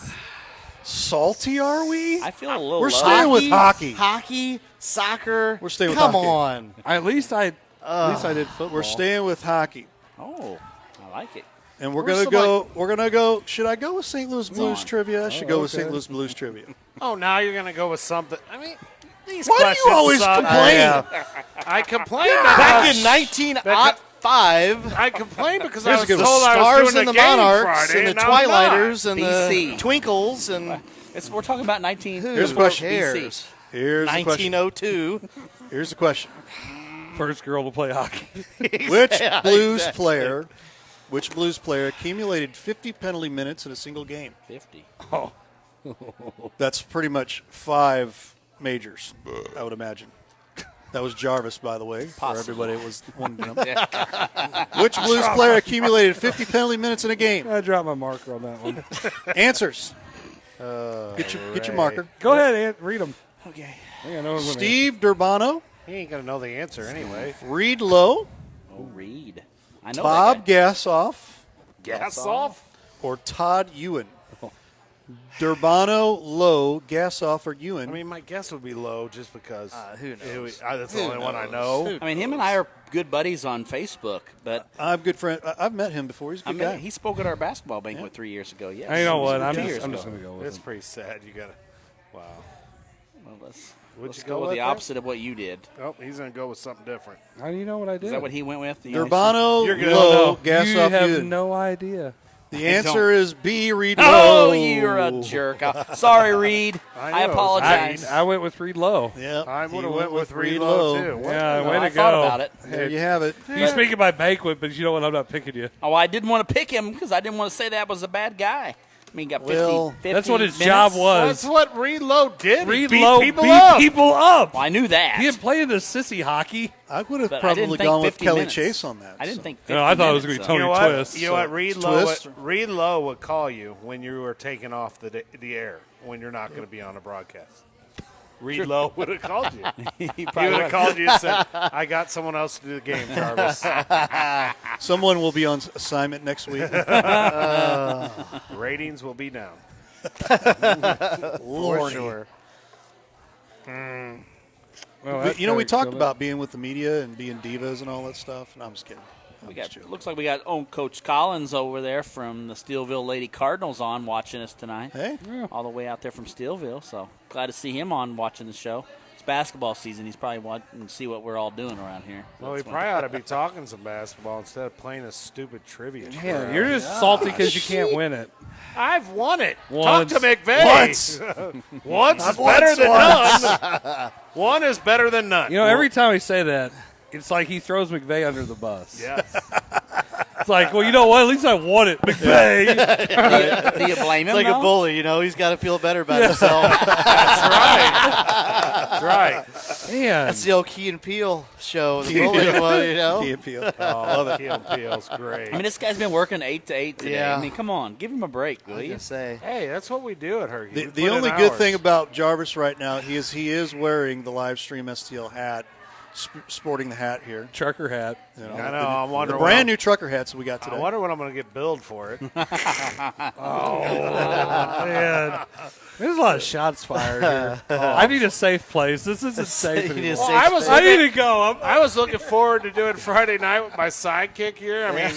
Salty, are we? I feel a little We're low. staying with hockey. Hockey, soccer. We're staying with Come hockey. on. At least I did football. We're staying with hockey, Oh, I like it. and we're Where's gonna go. We're gonna go. Should I go with St. Louis Blues trivia? I should go with okay. St. Louis Blues trivia. Oh, now you're going to go with something. I mean, these Why do questions you always suck. complain? I complained Back because in 1905, I complained because Here's I a was good told one. I was Stars doing and a the game Monarchs Friday, and the and I'm not. Twilighters and BC. the Twinkles and We're talking about 19. Here's the question. cares? Here's the question. 1902. Here's the question. First girl to play hockey. Which Yeah, Blues exactly. player? Which Blues player accumulated 50 penalty minutes in a single game? 50. Oh. That's pretty much 5 majors, I would imagine. That was Jarvis, by the way, for everybody that was wondering. Which Blues player accumulated 50 penalty minutes in a game? I dropped my marker on that one. Answers. Get your marker. Go ahead, Ant. Read them. Okay. I know I'm gonna- Steve Durbano, He ain't going to know the answer anyway. Reed Lowe, Oh, Reed. I know Bob that guy. Gassoff, Gas off? or Todd Ewan. Durbano, Lowe, Gassoff, or Ewan. I mean, my guess would be low just because. Who knows? That's the Who only one I knows? know. I mean, him and I are good buddies on Facebook, but I'm good friend. I've met him before. He's a I good mean, guy. he spoke at our basketball banquet 3 years ago. Yes. I know what. 2 I'm years just ago. going to go with It's it. pretty sad. You got to. Wow. Well, Would let's you go go with with the that? opposite of what you did. Oh, he's going to go with something different. How do you know what I did? Is that what he went with? Durbano, You're good. Lowe, you Gassoff, have Ewan. no idea. The answer is B. Reed Oh, Lowe. you're a jerk. Sorry, Reed. I know. apologize. I went with Reed Lowe. Yeah, I he would have went with Reed Reed Lowe, too. Yeah, No, way I to thought go. about it. There you have it. You speak at my banquet, but you know what? I'm not picking you. Oh, I didn't want to pick him because I didn't want to say that was a bad guy. I mean, he got 50, Well, 50 that's what his minutes. job was. That's what Reed Lowe did. Reed He beat Lowe people beat up. people up. Well, I knew that. He didn't play in the sissy hockey. I would have But I probably didn't think gone with 50 Kelly minutes. Chase on that. I didn't so. think 50 No, I thought it was minutes, going to be so. Tony Twist. You know what? Twist? Reed Lowe would call you when you were taking off the air when you're not going to be on a broadcast. Reed Lowe would have called you. He would have called you and said, "I got someone else to do the game, Jarvis." Someone will be on assignment next week. Ratings will be down. For sure. Well, We talked about being with the media and being divas and all that stuff. No, I'm just kidding. Looks like we got Coach Collins over there from the Steelville Lady Cardinals on watching us tonight. Hey. All the way out there from Steelville. So glad to see him on watching the show. It's basketball season. He's probably watching to see what we're all doing around here. Well, we probably ought to be talking some basketball instead of playing a stupid trivia. Yeah, you're just salty because you can't win it. I've won it. Once. Talk to McVeigh. Once is better than none. One is better than none. You know, every time we say that, it's like he throws McVeigh under the bus. Yes. It's like, well, you know what? At least I won it, McVeigh. Do you blame him? It's like though? a bully, He's got to feel better about himself. That's right. Man. That's the old Key and Peele show. The bully one, Key and Peele. Love it. Key and Peele's great. I mean, this guy's been working 8 to 8 today. Yeah. I mean, come on, give him a break, will you? Say. Hey, that's what we do at Hergy. The only good thing about Jarvis right now is he is wearing the live stream STL hat, sporting the hat here. Trucker hat. You know, I know. I'm the wondering. brand new trucker hats we got today. I wonder when I'm going to get billed for it. Man. There's a lot of shots fired here. I need a safe place. This isn't safe anymore. I need to go. I was looking forward to doing Friday night with my sidekick here. I mean,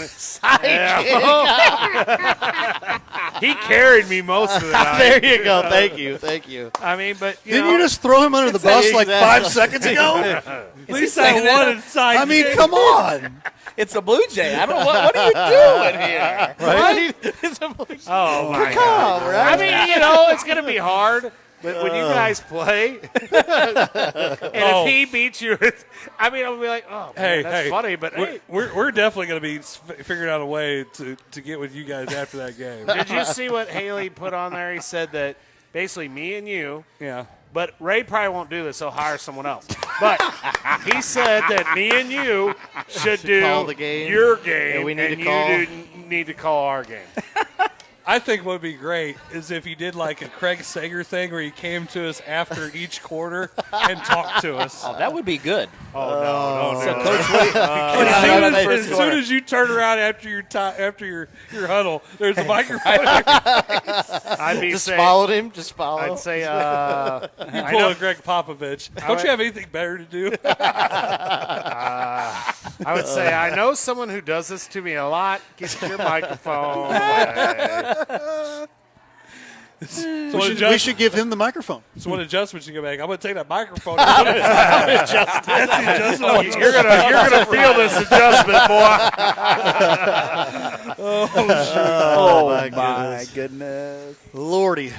he carried me most of the night. There you go. Thank you. I mean, but Didn't you just throw him under the bus like 5 seconds ago? At least I won inside. I mean, come on. It's a Blue Jay. I don't know what are you doing here? Right? It's a Blue Jay. Oh my God! Right? I mean, it's going to be hard. But when you guys play, and if he beats you, I mean, I'll be like, oh, man, that's funny. But we're definitely going to be figuring out a way to get with you guys after that game. Did you see what Haley put on there? He said that basically me and you. Yeah. But Ray probably won't do this. He'll hire someone else. But he said that me and you should do call the game. your game, And we need and to call. you need to call our game. I think what would be great is if you did like a Craig Sager thing where he came to us after each quarter and talked to us. Oh, that would be good. Oh, no. So, Coach, what As soon as you turn around after your huddle, there's a microphone. I'd be Just saying, followed him. Just follow. I'd say, You I pull know- a Greg Popovich. Don't you have anything better to do? I would say, I know someone who does this to me a lot. Get your microphone away. We should give him the microphone. So what adjustments you go back? I'm going to take that microphone. That's the adjustment. You're gonna feel this adjustment, boy. my goodness. Lordy.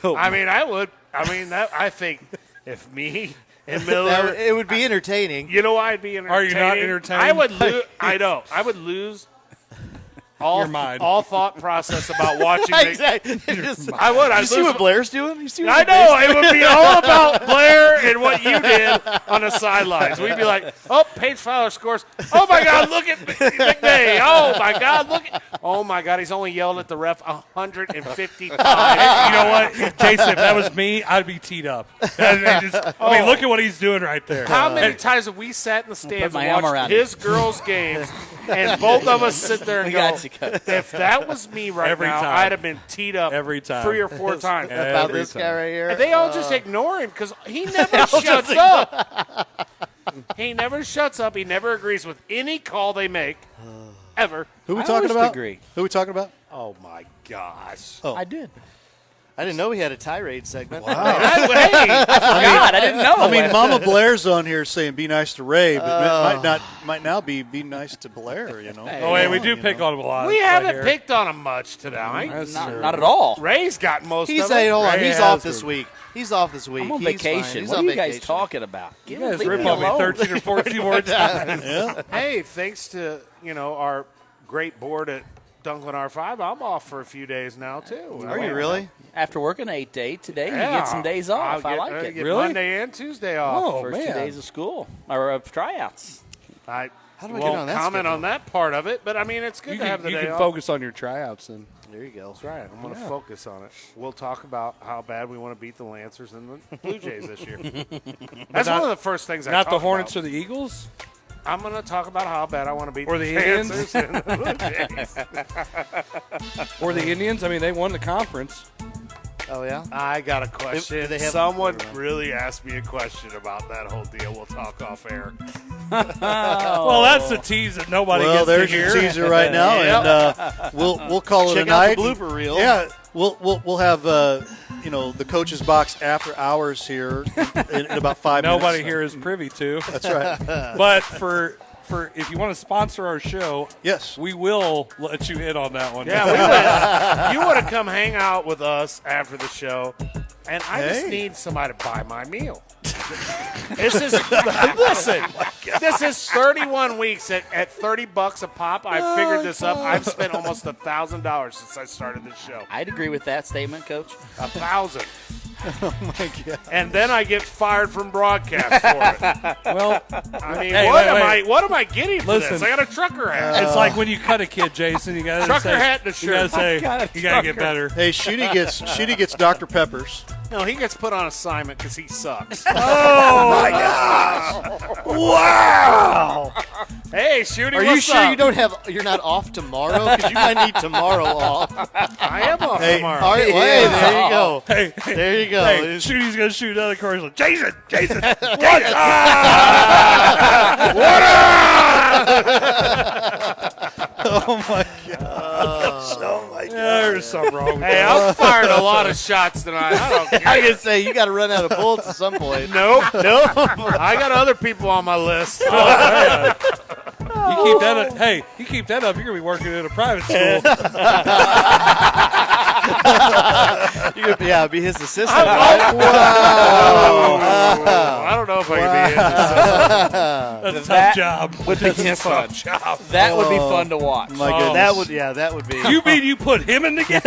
I mean, I would. I mean, I think if me and Miller, It would be entertaining. you know, I'd be entertaining. Are you not entertained? I would lose. I know. I would lose Your mind. all thought process about watching. Exactly. I would. You see what Blair's doing? You see what I Blair's know. It would be all about Blair and what you did on the sidelines. We'd be like, oh, Paige Fowler scores. Oh, my God, look at McVay. Oh, my God, look at. Oh, my God, he's only yelled at the ref 150 times. You know what, Jason? If that was me, I'd be teed up. I mean, look at what he's doing right there. How many times have we sat in the stands my and arm watched around his girls' games, and both of us sit there and We go, got you, Coach. if that was me right Every now, time. I'd have been teed up Every time. 3 or 4 times. about Every this time. guy right here? And they all just ignore him because he never shuts up. He never shuts up. He never agrees with any call they make, ever. Who we I talking always about? agree. Who we talking about? Oh, my gosh. Oh. I did. I didn't know we had a tirade segment. Hey, I God, I didn't know. I mean, Mama Blair's on here saying be nice to Ray, but it might now be nice to Blair, you know. Oh, wait, we do pick on him a lot. we right haven't here. picked on him much tonight. That's Not, true. not at all. Ray's got most He's of saying, it. hold on, Ray he's has off this been. week. He's off this week. I'm on He's fine. vacation. He's What on are you guys vacation. talking about? You guys leave rip me on me alone. 13 or 14 more times. Yeah. Hey, thanks to our great board at Dunklin R5, I'm off for a few days now, too. Are you really? After working 8 to 8 today, Yeah. you get some days off. I like I it. get Really? Monday and Tuesday off. Oh, First 2 man. days of school or of tryouts. I How do I get won't on that comment schedule? on that part of it, but I mean, it's good You to have the can, day you can off. focus on your tryouts and. There you go. That's right. I'm going to Yeah. focus on it. We'll talk about how bad we want to beat the Lancers and the Blue Jays this year. That's Not- one of the first things I Not talk the Hornets about. or the Eagles? I'm going to talk about how bad I want to beat Or the Lancers Indians? and the Blue Jays. Or the Indians? I mean, they won the conference. Oh, yeah? I got a question. Do they have- Someone never mind. really asked me a question about that whole deal. We'll talk off air. Well, that's the tease that nobody Well, gets to there's hear. your teaser right now, and we'll call it Check a night. out the blooper reel. Yeah, we'll have the coach's box after hours here in about 5 minutes. Nobody here is privy to. That's right. But for if you want to sponsor our show, yes, we will let you in on that one. Yeah, you would have come hang out with us after the show, and I just Hey. need somebody to buy my meal. This is listen. This is 31 weeks at $30 a pop. I figured this up. I've spent almost $1,000 since I started this show. I'd agree with that statement, Coach. 1,000. Oh my God! And then I get fired from broadcast for it. Well, I mean, hey, what wait. am I getting for Listen. this? I got a trucker hat. It's like when you cut a kid, Jason. You got to Trucker say, hat and a You got to shirt. say, I got a you got to get trucker. better. Hey, Shooty gets Dr. Peppers. No, he gets put on assignment because he sucks. Oh my gosh! Wow! Hey, Shooty, Are you what's sure up? you're not off tomorrow? Because you might need tomorrow off. I am off Hey, tomorrow. All right, hey, there you go. Hey, There you go. Hey, Shooty's going to shoot another commercial. Jason! What Oh my God! Oh my God! There's something wrong with Hey, that. I've fired a lot of shots tonight. I don't care. I can say you got to run out of bullets at some point. Nope. I got other people on my list. You keep that up. Hey, you keep that up, you're going to be working in a private school. Yeah, be his assistant. Wow. I don't know if I can be in this. That's a tough job. Would be That's a fun. tough job. That would be fun to watch. My goodness! That would be. You mean you put him in the game?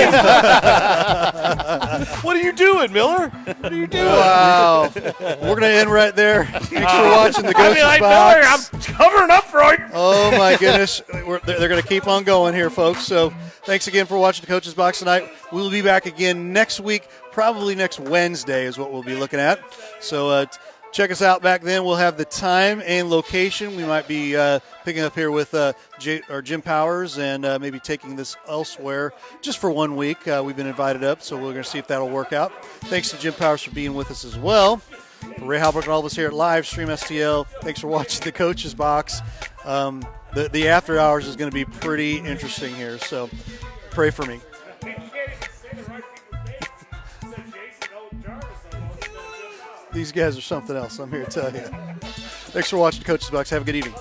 What are you doing, Miller? What are you doing? Wow! We're gonna end right there. Thanks for watching the I Coach's mean, like, Box. Miller, I'm covering up for you. Oh my goodness, they're going to keep on going here, folks. So thanks again for watching the Coach's Box tonight. We'll be back again next week, probably next Wednesday is what we'll be looking at. So check us out back then. We'll have the time and location. We might be picking up here with Jim Powers and maybe taking this elsewhere just for 1 week. We've been invited up, so we're going to see if that'll work out. Thanks to Jim Powers for being with us as well. For Ray Halbrook and all of us here at Live Stream STL, thanks for watching the Coach's Box. The after hours is going to be pretty interesting here, so pray for me. These guys are something else, I'm here to tell you. Thanks for watching the Coach's Box. Have a good evening.